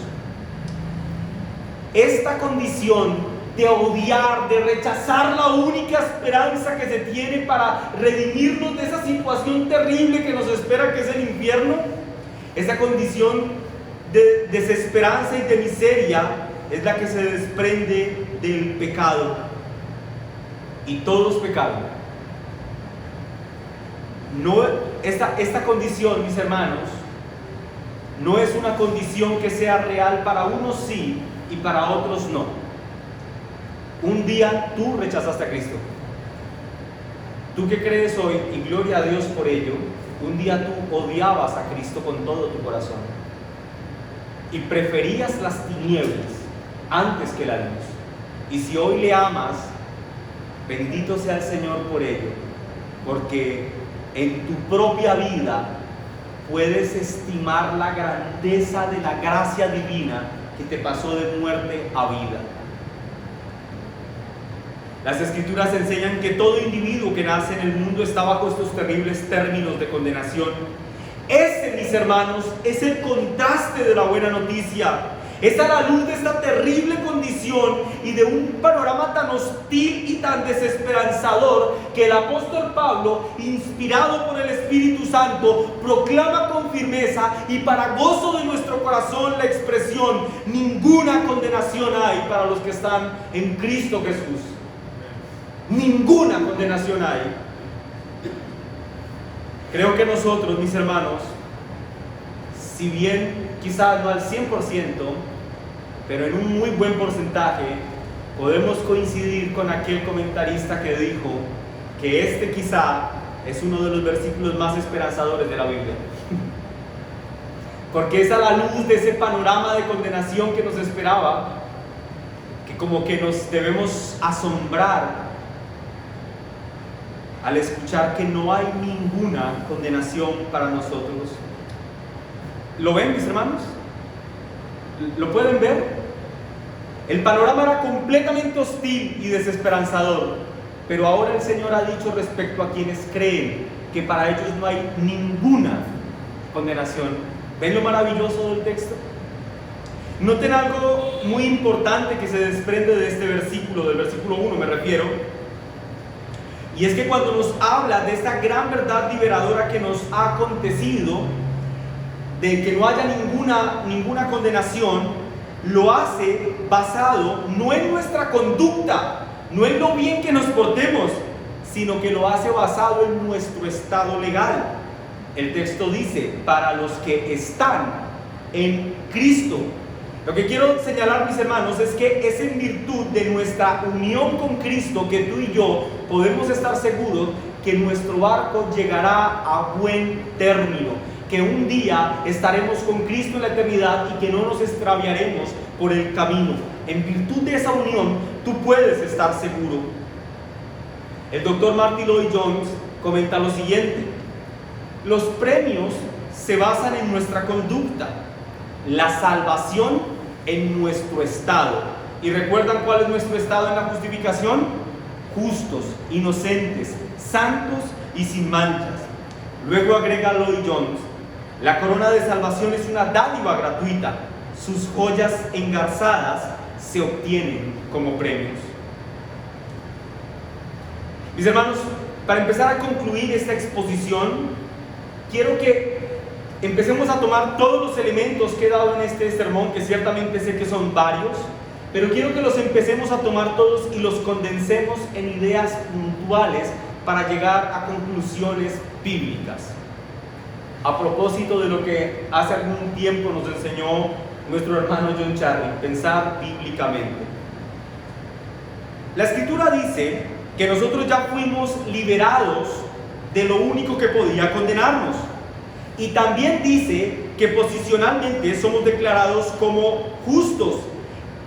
Esta condición de odiar, de rechazar la única esperanza que se tiene para redimirnos de esa situación terrible que nos espera, que es el infierno, esa condición de desesperanza y de miseria es la que se desprende del pecado. Y todos pecaron. No, esta condición, mis hermanos, no es una condición que sea real para unos sí y para otros no. Un día tú rechazaste a Cristo. Tú que crees hoy, y gloria a Dios por ello, un día tú odiabas a Cristo con todo tu corazón y preferías las tinieblas antes que la luz. Y si hoy le amas, bendito sea el Señor por ello, porque en tu propia vida puedes estimar la grandeza de la gracia divina que te pasó de muerte a vida. Las Escrituras enseñan que todo individuo que nace en el mundo está bajo estos terribles términos de condenación. Ese, mis hermanos, es el contraste de la buena noticia. Es a la luz de esta terrible condición y de un panorama tan hostil y tan desesperanzador que el apóstol Pablo, inspirado por el Espíritu Santo, proclama con firmeza y para gozo de nuestro corazón la expresión: ninguna condenación hay para los que están en Cristo Jesús. Ninguna condenación hay. Creo que nosotros, mis hermanos, si bien quizás no al 100%, pero en un muy buen porcentaje, podemos coincidir con aquel comentarista que dijo que este quizá es uno de los versículos más esperanzadores de la Biblia. Porque es a la luz de ese panorama de condenación que nos esperaba, que como que nos debemos asombrar al escuchar que no hay ninguna condenación para nosotros. ¿Lo ven, mis hermanos? ¿Lo pueden ver? El panorama era completamente hostil y desesperanzador, pero ahora el Señor ha dicho respecto a quienes creen que para ellos no hay ninguna condenación. ¿Ven lo maravilloso del texto? Noten algo muy importante que se desprende de este versículo, del versículo 1 me refiero, y es que cuando nos habla de esta gran verdad liberadora que nos ha acontecido, de que no haya ninguna condenación, lo hace basado no en nuestra conducta, no en lo bien que nos portemos, sino que lo hace basado en nuestro estado legal. El texto dice: para los que están en Cristo. Lo que quiero señalar, mis hermanos, es que es en virtud de nuestra unión con Cristo que tú y yo podemos estar seguros que nuestro barco llegará a buen término, que un día estaremos con Cristo en la eternidad y que no nos extraviaremos por el camino. En virtud de esa unión, tú puedes estar seguro. El doctor Martin Lloyd-Jones comenta lo siguiente: los premios se basan en nuestra conducta, la salvación en nuestro estado. ¿Y recuerdan cuál es nuestro estado en la justificación? Justos, inocentes, santos y sin manchas. Luego agrega Lloyd-Jones: la corona de salvación es una dádiva gratuita. Sus joyas engarzadas se obtienen como premios. Mis hermanos, para empezar a concluir esta exposición, quiero que empecemos a tomar todos los elementos que he dado en este sermón, que ciertamente sé que son varios, pero quiero que los empecemos a tomar todos y los condensemos en ideas puntuales para llegar a conclusiones bíblicas. A propósito de lo que hace algún tiempo nos enseñó nuestro hermano John Charlie, pensar bíblicamente. La Escritura dice que nosotros ya fuimos liberados de lo único que podía condenarnos. Y también dice que posicionalmente somos declarados como justos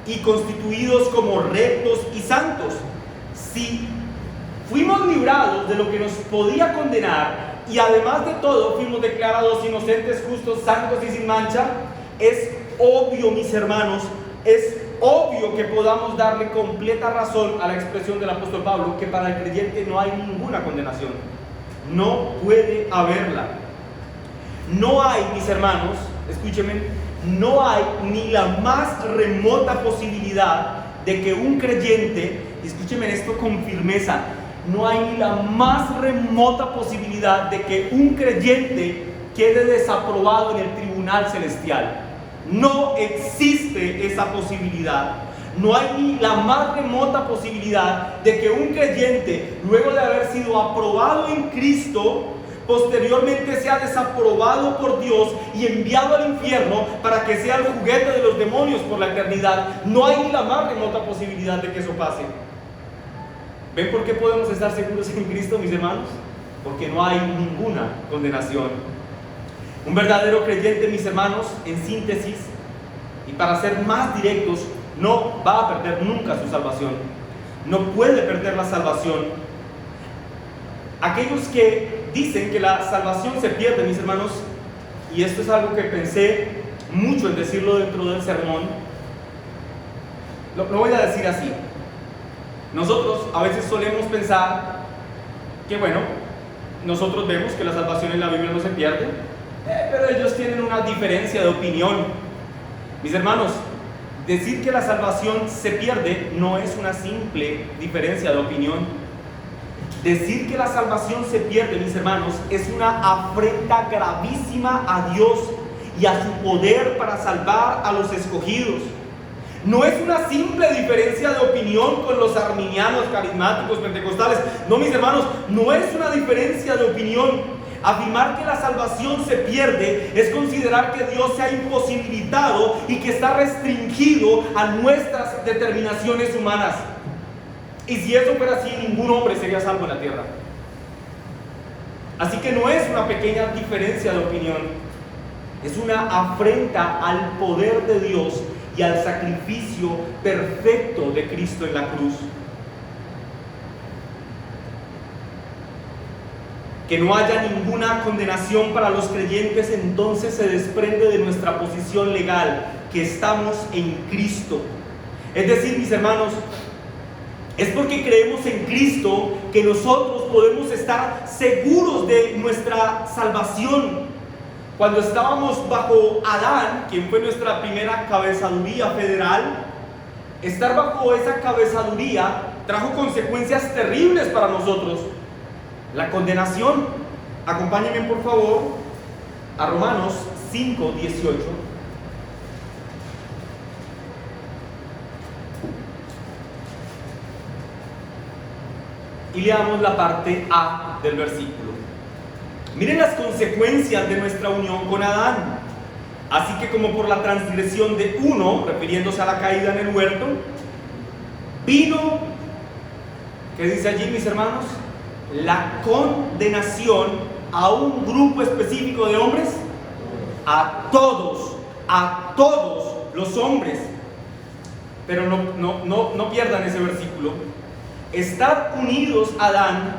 y constituidos como rectos y santos. Si fuimos librados de lo que nos podía condenar y además de todo fuimos declarados inocentes, justos, santos y sin mancha, es obvio, mis hermanos, es obvio que podamos darle completa razón a la expresión del apóstol Pablo, que para el creyente no hay ninguna condenación. No puede haberla. No hay, mis hermanos, escúchenme, no hay ni la más remota posibilidad de que un creyente, escúchenme esto con firmeza, no hay ni la más remota posibilidad de que un creyente quede desaprobado en el tribunal celestial. No existe esa posibilidad. No hay ni la más remota posibilidad de que un creyente, luego de haber sido aprobado en Cristo, posteriormente sea desaprobado por Dios y enviado al infierno para que sea el juguete de los demonios por la eternidad. No hay ni la más remota posibilidad de que eso pase. ¿Ven por qué podemos estar seguros en Cristo, mis hermanos? Porque no hay ninguna condenación. Un verdadero creyente, mis hermanos, en síntesis, y para ser más directos, no va a perder nunca su salvación. No puede perder la salvación. Aquellos que dicen que la salvación se pierde, mis hermanos, y esto es algo que pensé mucho en decirlo dentro del sermón, lo voy a decir así. Nosotros a veces solemos pensar que, bueno, nosotros vemos que la salvación en la Biblia no se pierde, pero ellos tienen una diferencia de opinión. Mis hermanos, decir que la salvación se pierde no es una simple diferencia de opinión. Decir que la salvación se pierde, mis hermanos, es una afrenta gravísima a Dios y a su poder para salvar a los escogidos. No es una simple diferencia de opinión con los arminianos, carismáticos, pentecostales. No, mis hermanos, no es una diferencia de opinión. Afirmar que la salvación se pierde es considerar que Dios se ha imposibilitado y que está restringido a nuestras determinaciones humanas. Y si eso fuera así, ningún hombre sería salvo en la tierra. Así que no es una pequeña diferencia de opinión, es una afrenta al poder de Dios y al sacrificio perfecto de Cristo en la cruz. Que no haya ninguna condenación para los creyentes, entonces se desprende de nuestra posición legal, que estamos en Cristo. Es decir, mis hermanos, es porque creemos en Cristo que nosotros podemos estar seguros de nuestra salvación. Cuando estábamos bajo Adán, quien fue nuestra primera cabezaduría federal, estar bajo esa cabezaduría trajo consecuencias terribles para nosotros. La condenación. Acompáñenme por favor a Romanos 5:18. Y leamos la parte A del versículo. Miren las consecuencias de nuestra unión con Adán. Así que como por la transgresión de uno, refiriéndose a la caída en el huerto, vino, ¿qué dice allí, mis hermanos? La condenación a un grupo específico de hombres, a todos los hombres. Pero no pierdan ese versículo. Estar unidos a Adán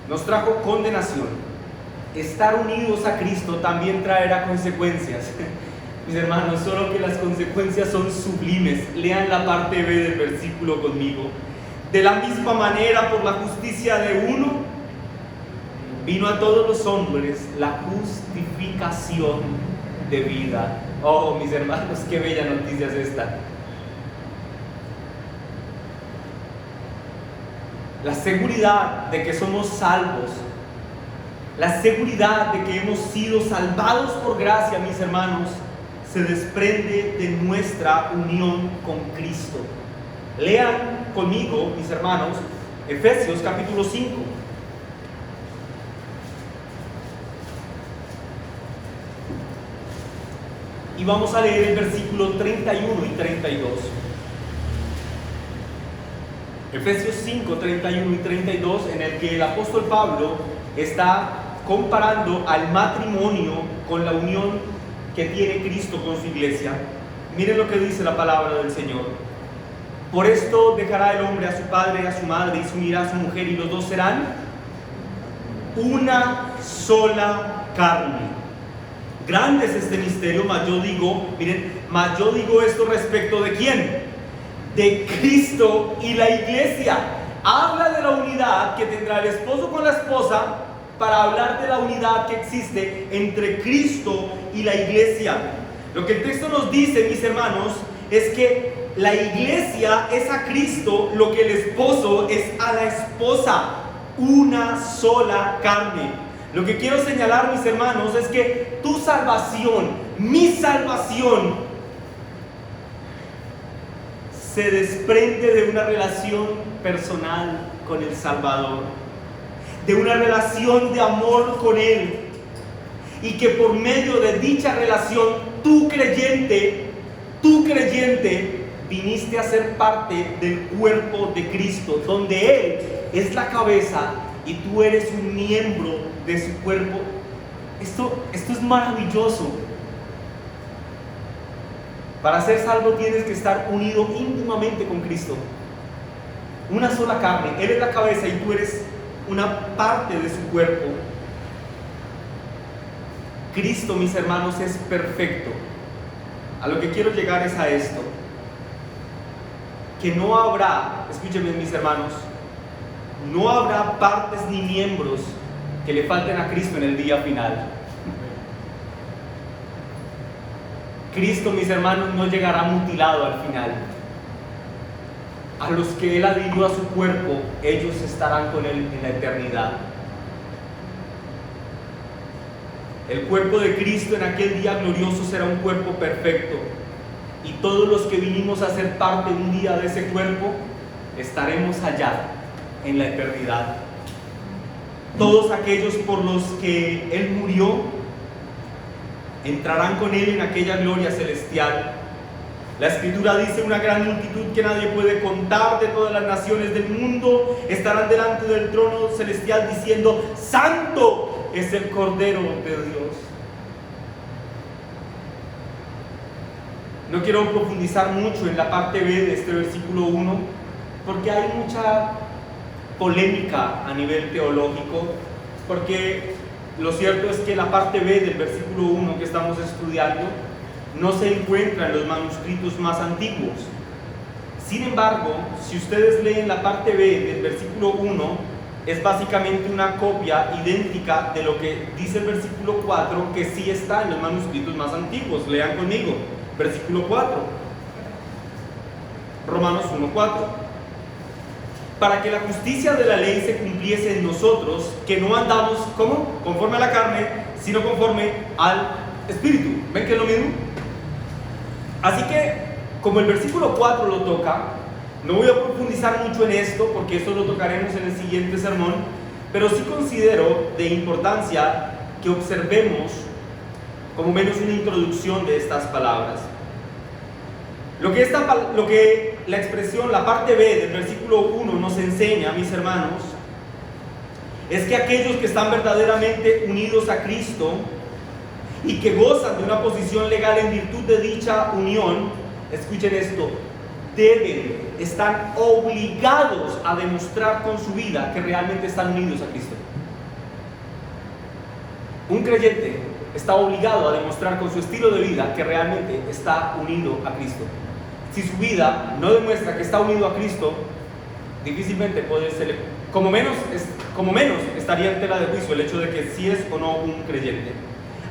nos trajo condenación. Estar unidos a Cristo también traerá consecuencias. Mis hermanos, solo que las consecuencias son sublimes. Lean la parte B del versículo conmigo. De la misma manera, por la justicia de uno, vino a todos los hombres la justificación de vida. Oh, mis hermanos, qué bella noticia es esta. La seguridad de que somos salvos, la seguridad de que hemos sido salvados por gracia, mis hermanos, se desprende de nuestra unión con Cristo. Lean conmigo, mis hermanos, Efesios capítulo 5. Y vamos a leer el versículo 31 y 32. Efesios 5, 31 y 32, en el que el apóstol Pablo está comparando al matrimonio con la unión que tiene Cristo con su iglesia. Miren lo que dice la palabra del Señor. Por esto dejará el hombre a su padre y a su madre y se unirá a su mujer, y los dos serán una sola carne. Grande es este misterio, mas yo digo, miren, mas yo digo esto respecto de ¿quién? De Cristo y la iglesia. Habla de la unidad que tendrá el esposo con la esposa para hablar de la unidad que existe entre Cristo y la iglesia. Lo que el texto nos dice, mis hermanos, es que la iglesia es a Cristo lo que el esposo es a la esposa, una sola carne. Lo que quiero señalar, mis hermanos, es que tu salvación, mi salvación, se desprende de una relación personal con el Salvador, de una relación de amor con Él, y que por medio de dicha relación, tú creyente, viniste a ser parte del cuerpo de Cristo, donde Él es la cabeza y tú eres un miembro de su cuerpo. Esto es maravilloso. Para ser salvo tienes que estar unido íntimamente con Cristo. Una sola carne. Él es la cabeza y tú eres una parte de su cuerpo. Cristo, mis hermanos, es perfecto. A lo que quiero llegar es a esto. Que no habrá, escúchenme, mis hermanos, no habrá partes ni miembros que le falten a Cristo en el día final. Cristo, mis hermanos, no llegará mutilado al final. A los que Él adhirió a su cuerpo, ellos estarán con Él en la eternidad. El cuerpo de Cristo en aquel día glorioso será un cuerpo perfecto. Y todos los que vinimos a ser parte un día de ese cuerpo, estaremos allá en la eternidad. Todos aquellos por los que Él murió, entrarán con Él en aquella gloria celestial. La Escritura dice: una gran multitud que nadie puede contar de todas las naciones del mundo estarán delante del trono celestial diciendo: Santo es el Cordero de Dios. No quiero profundizar mucho en la parte B de este versículo 1, porque hay mucha polémica a nivel teológico, porque lo cierto es que la parte B del versículo 1 que estamos estudiando no se encuentra en los manuscritos más antiguos. Sin embargo, si ustedes leen la parte B del versículo 1, es básicamente una copia idéntica de lo que dice el versículo 4, que sí está en los manuscritos más antiguos. Lean conmigo, versículo 4, Romanos 1:4. Para que la justicia de la ley se cumpliese en nosotros, que no andamos, ¿cómo? Conforme a la carne, sino conforme al Espíritu. ¿Ven que es lo mismo? Así que, como el versículo 4 lo toca, no voy a profundizar mucho en esto, porque esto lo tocaremos en el siguiente sermón, pero sí considero de importancia que observemos, como menos una introducción de estas palabras. Lo que la expresión, la parte B del versículo 1 nos enseña, mis hermanos, es que aquellos que están verdaderamente unidos a Cristo y que gozan de una posición legal en virtud de dicha unión, escuchen esto, están obligados a demostrar con su vida que realmente están unidos a Cristo. Un creyente está obligado a demostrar con su estilo de vida que realmente está unido a Cristo. Si su vida no demuestra que está unido a Cristo, difícilmente puede ser, como menos estaría en tela de juicio el hecho de que sí es o no un creyente.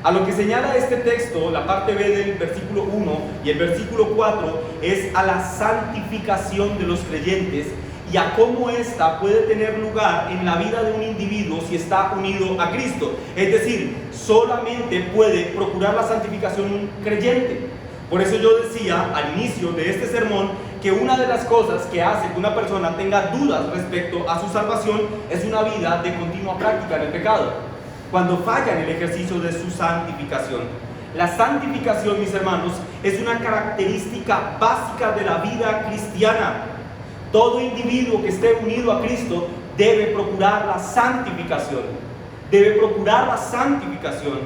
A lo que señala este texto, la parte B del versículo 1 y el versículo 4, es a la santificación de los creyentes y a cómo ésta puede tener lugar en la vida de un individuo si está unido a Cristo. Es decir, solamente puede procurar la santificación un creyente. Por eso yo decía al inicio de este sermón que una de las cosas que hace que una persona tenga dudas respecto a su salvación es una vida de continua práctica en el pecado, cuando falla en el ejercicio de su santificación. La santificación, mis hermanos, es una característica básica de la vida cristiana. Todo individuo que esté unido a Cristo debe procurar la santificación. Debe procurar la santificación.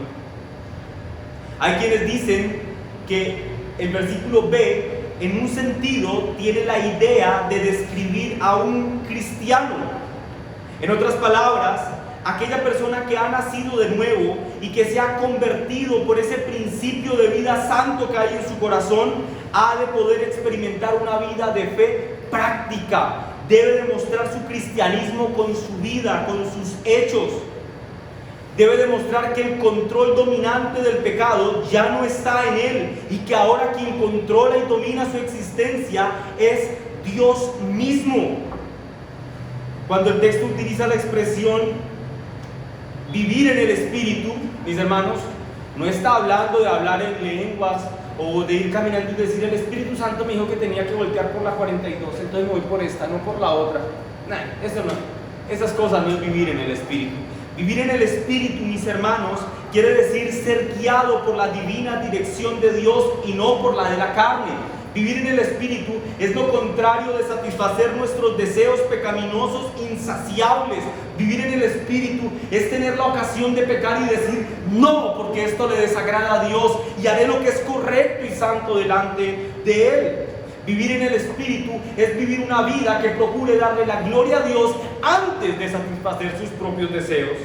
Hay quienes dicen que el versículo B, en un sentido, tiene la idea de describir a un cristiano. En otras palabras, aquella persona que ha nacido de nuevo y que se ha convertido por ese principio de vida santo que hay en su corazón, ha de poder experimentar una vida de fe práctica. Debe demostrar su cristianismo con su vida, con sus hechos. Debe demostrar que el control dominante del pecado ya no está en él y que ahora quien controla y domina su existencia es Dios mismo. Cuando el texto utiliza la expresión vivir en el Espíritu, mis hermanos, no está hablando de hablar en lenguas o de ir caminando y decir: el Espíritu Santo me dijo que tenía que voltear por la 42, entonces me voy por esta, no por la otra. Eso no, esas cosas no es vivir en el Espíritu. Vivir en el Espíritu, mis hermanos, quiere decir ser guiado por la divina dirección de Dios y no por la de la carne. Vivir en el Espíritu es lo contrario de satisfacer nuestros deseos pecaminosos insaciables. Vivir en el Espíritu es tener la ocasión de pecar y decir: no, porque esto le desagrada a Dios y haré lo que es correcto y santo delante de Él. Vivir en el Espíritu es vivir una vida que procure darle la gloria a Dios antes de satisfacer sus propios deseos.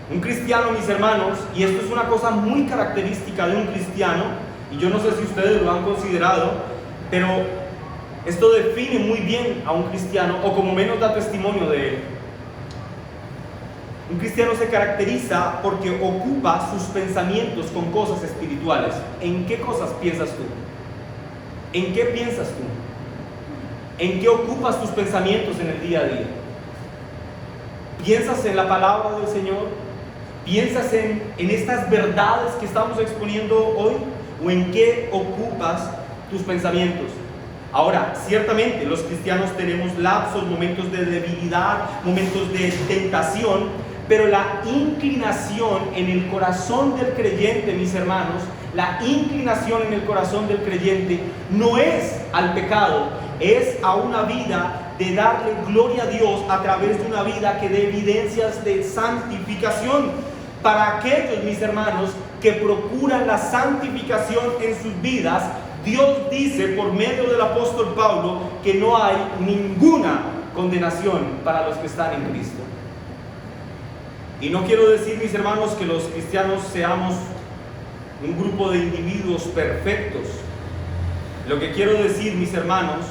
Un cristiano, mis hermanos, y esto es una cosa muy característica de un cristiano, y yo no sé si ustedes lo han considerado, pero esto define muy bien a un cristiano, o como menos da testimonio de él. Un cristiano se caracteriza porque ocupa sus pensamientos con cosas espirituales. ¿En qué cosas piensas tú? ¿En qué piensas tú? ¿En qué ocupas tus pensamientos en el día a día? ¿Piensas en la palabra del Señor? ¿Piensas en estas verdades que estamos exponiendo hoy? ¿O en qué ocupas tus pensamientos? Ahora, ciertamente los cristianos tenemos lapsos, momentos de debilidad, momentos de tentación, pero la inclinación en el corazón del creyente, mis hermanos, la inclinación en el corazón del creyente no es al pecado, es a una vida de darle gloria a Dios a través de una vida que dé evidencias de santificación. Para aquellos, mis hermanos, que procuran la santificación en sus vidas, Dios dice por medio del apóstol Pablo que no hay ninguna condenación para los que están en Cristo. Y no quiero decir, mis hermanos, que los cristianos seamos un grupo de individuos perfectos. Lo que quiero decir, mis hermanos,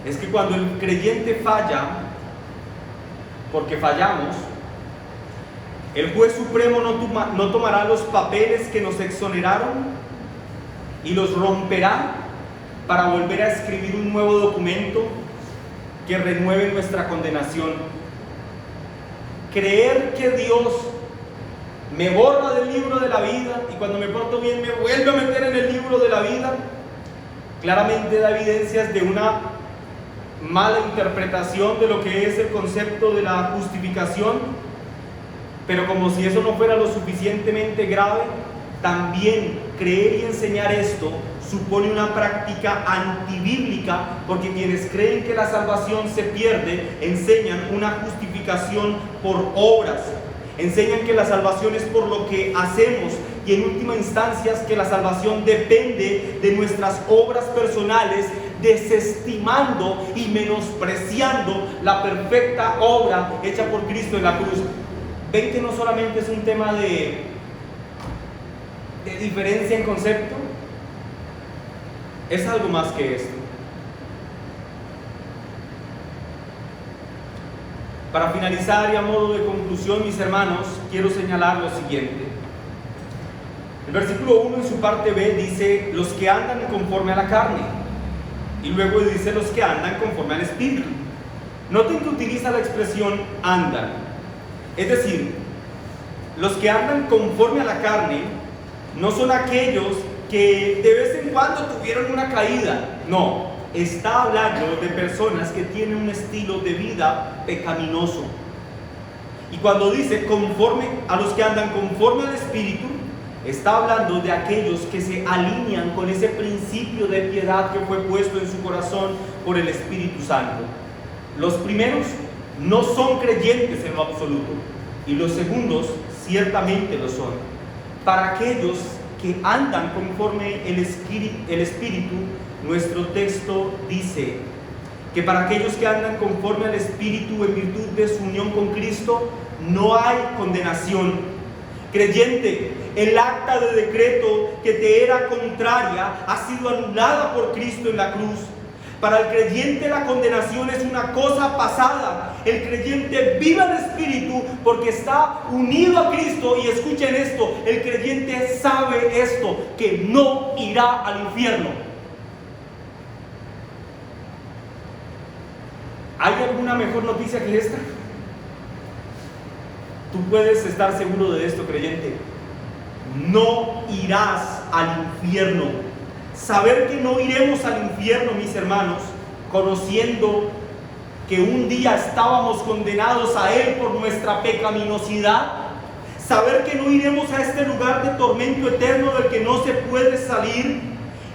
es que cuando el creyente falla, porque fallamos, el juez supremo no tomará los papeles que nos exoneraron y los romperá para volver a escribir un nuevo documento que renueve nuestra condenación. Creer que Dios me borra del libro de la vida y cuando me porto bien me vuelve a meter en el libro de la vida, claramente da evidencias de una mala interpretación de lo que es el concepto de la justificación. Pero como si eso no fuera lo suficientemente grave, también creer y enseñar esto supone una práctica antibíblica, porque quienes creen que la salvación se pierde enseñan una justificación por obras, enseñan que la salvación es por lo que hacemos y en última instancia que la salvación depende de nuestras obras personales, desestimando y menospreciando la perfecta obra hecha por Cristo en la cruz. ¿Ven que no solamente es un tema de diferencia en concepto? Es algo más que esto. Para finalizar y a modo de conclusión, mis hermanos, quiero señalar lo siguiente. El versículo 1 en su parte B dice: los que andan conforme a la carne, y luego dice: los que andan conforme al Espíritu. Noten que utiliza la expresión andan. Es decir, los que andan conforme a la carne no son aquellos que de vez en cuando tuvieron una caída. No, está hablando de personas que tienen un estilo de vida pecaminoso. Y cuando dice conforme a los que andan conforme al Espíritu, está hablando de aquellos que se alinean con ese principio de piedad que fue puesto en su corazón por el Espíritu Santo. Los primeros no son creyentes en lo absoluto, y los segundos ciertamente lo son. Para aquellos que andan conforme el Espíritu, nuestro texto dice que para aquellos que andan conforme al Espíritu en virtud de su unión con Cristo, no hay condenación. Creyente, el acta de decreto que te era contraria ha sido anulada por Cristo en la cruz. Para el creyente la condenación es una cosa pasada. El creyente vive el Espíritu porque está unido a Cristo. Y escuchen esto, el creyente sabe esto, que no irá al infierno. ¿Hay alguna mejor noticia que esta? Tú puedes estar seguro de esto, creyente. No irás al infierno. Saber que no iremos al infierno, mis hermanos, conociendo que un día estábamos condenados a Él por nuestra pecaminosidad, saber que no iremos a este lugar de tormento eterno del que no se puede salir,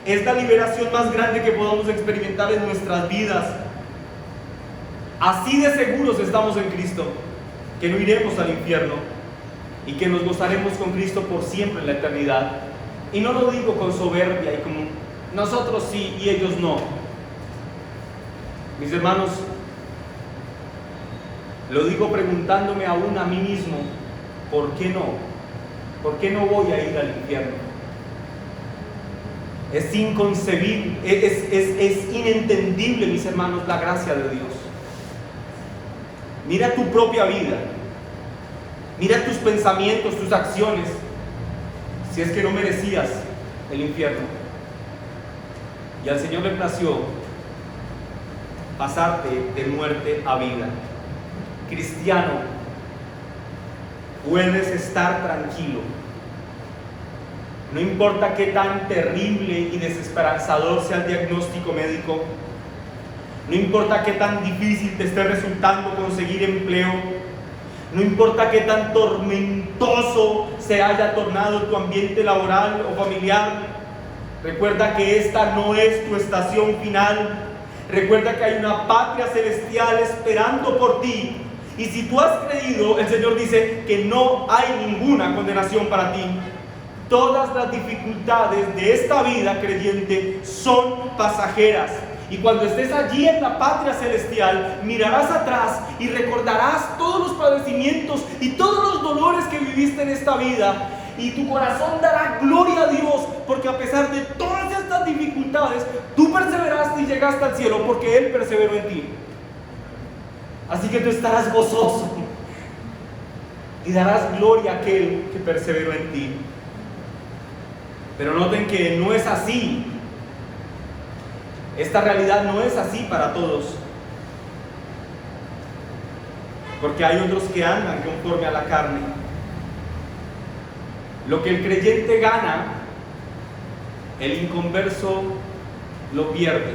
es la liberación más grande que podamos experimentar en nuestras vidas. Así de seguros estamos en Cristo, que no iremos al infierno y que nos gozaremos con Cristo por siempre en la eternidad. Y no lo digo con soberbia y como nosotros sí y ellos no. Mis hermanos, lo digo preguntándome aún a mí mismo, ¿por qué no? ¿Por qué no voy a ir al infierno? Es inconcebible, es inentendible, mis hermanos, la gracia de Dios. Mira tu propia vida, mira tus pensamientos, tus acciones, si es que no merecías el infierno. Y al Señor le plació pasarte de muerte a vida. Cristiano, puedes estar tranquilo. No importa qué tan terrible y desesperanzador sea el diagnóstico médico, no importa qué tan difícil te esté resultando conseguir empleo, no importa qué tan tormentoso se haya tornado tu ambiente laboral o familiar, recuerda que esta no es tu estación final. Recuerda que hay una patria celestial esperando por ti. Y si tú has creído, el Señor dice que no hay ninguna condenación para ti. Todas las dificultades de esta vida creyente son pasajeras. Y cuando estés allí en la patria celestial, mirarás atrás y recordarás todos los padecimientos y todos los dolores que viviste en esta vida. Y tu corazón dará gloria a Dios, porque a pesar de todas estas dificultades, tú perseveraste y llegaste al cielo, porque Él perseveró en ti. Así que tú estarás gozoso y darás gloria a aquel que perseveró en ti. Pero noten que no es así. Esta realidad no es así para todos. Porque hay otros que andan conforme a la carne. Lo que el creyente gana, el inconverso lo pierde.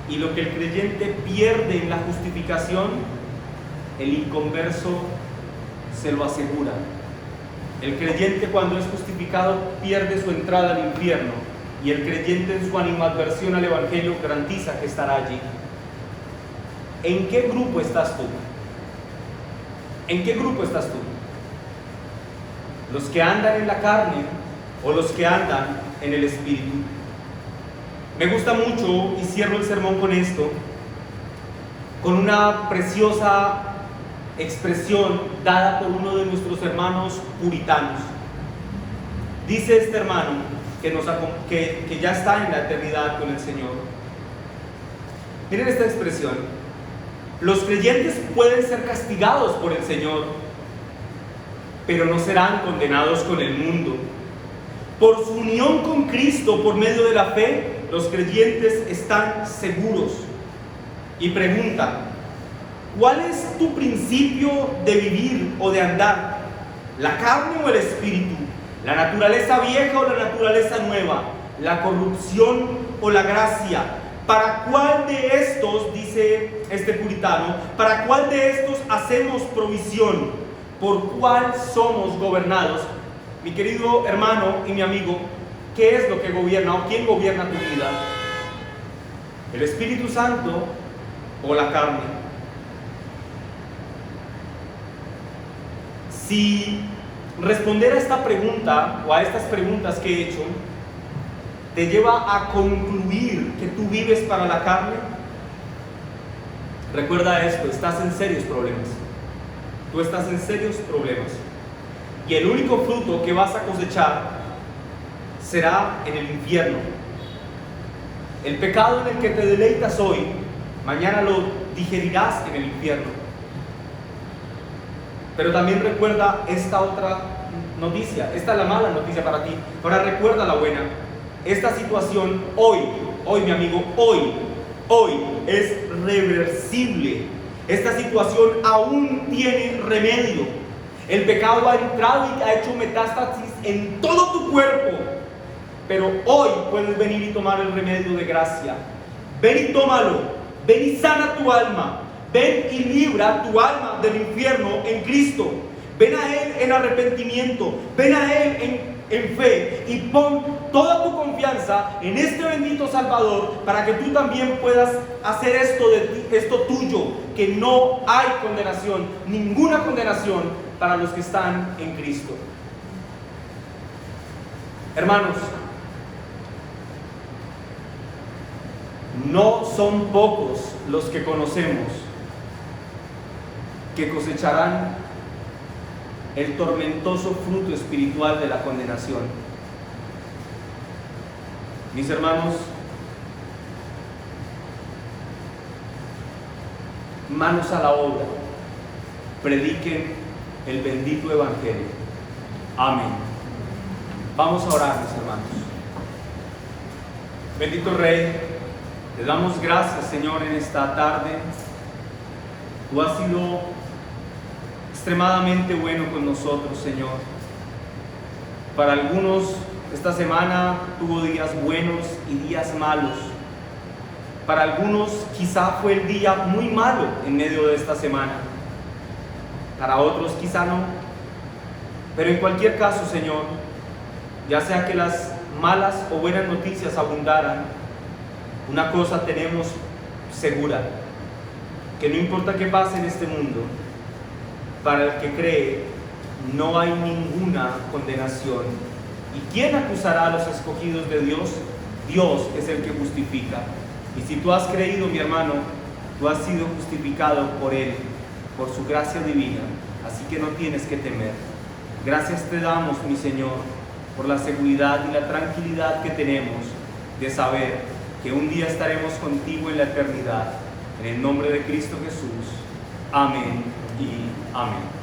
Y lo que el creyente pierde en la justificación, el inconverso se lo asegura. El creyente, cuando es justificado, pierde su entrada al infierno. Y el creyente, en su animadversión al Evangelio, garantiza que estará allí. ¿En qué grupo estás tú? ¿En qué grupo estás tú? ¿Los que andan en la carne o los que andan en el Espíritu? Me gusta mucho, y cierro el sermón con esto, con una preciosa expresión dada por uno de nuestros hermanos puritanos. Dice este hermano que ya está en la eternidad con el Señor. Miren esta expresión: los creyentes pueden ser castigados por el Señor, pero no serán condenados con el mundo. Por su unión con Cristo por medio de la fe, los creyentes están seguros. Y preguntan: ¿cuál es tu principio de vivir o de andar? ¿La carne o el espíritu? ¿La naturaleza vieja o la naturaleza nueva? ¿La corrupción o la gracia? ¿Para cuál de estos, dice este puritano, para cuál de estos hacemos provisión? ¿Por cuál somos gobernados? Mi querido hermano y mi amigo, ¿qué es lo que gobierna o quién gobierna tu vida? ¿El Espíritu Santo o la carne? Si responder a esta pregunta o a estas preguntas que he hecho te lleva a concluir que tú vives para la carne, recuerda esto: estás en serios problemas. Tú estás en serios problemas. Y el único fruto que vas a cosechar será en el infierno. El pecado en el que te deleitas hoy, mañana lo digerirás en el infierno. Pero también recuerda esta otra noticia. Esta es la mala noticia para ti. Ahora recuerda la buena. Esta situación hoy mi amigo, hoy es reversible. Esta situación aún tiene remedio. El pecado ha entrado y ha hecho metástasis en todo tu cuerpo. Pero hoy puedes venir y tomar el remedio de gracia. Ven y tómalo. Ven y sana tu alma. Ven y libra tu alma del infierno en Cristo. Ven a Él en arrepentimiento. Ven a Él en fe. Y pon toda tu confianza en este bendito Salvador, para que tú también puedas hacer esto tuyo. Que no hay condenación, ninguna condenación para los que están en Cristo. Hermanos, no son pocos los que conocemos que cosecharán el tormentoso fruto espiritual de la condenación. Mis hermanos, manos a la obra, prediquen el bendito Evangelio. Amén. Vamos a orar, mis hermanos. Bendito Rey, te damos gracias, Señor, en esta tarde. Tú has sido extremadamente bueno con nosotros, Señor. Para algunos, esta semana tuvo días buenos y días malos. Para algunos, quizá fue el día muy malo en medio de esta semana. Para otros, quizá no. Pero en cualquier caso, Señor, ya sea que las malas o buenas noticias abundaran, una cosa tenemos segura, que no importa qué pase en este mundo, para el que cree no hay ninguna condenación. ¿Y quién acusará a los escogidos de Dios? Dios es el que justifica. Y si tú has creído, mi hermano, tú has sido justificado por Él, por su gracia divina, así que no tienes que temer. Gracias te damos, mi Señor, por la seguridad y la tranquilidad que tenemos de saber que un día estaremos contigo en la eternidad. En el nombre de Cristo Jesús. Amén y amén.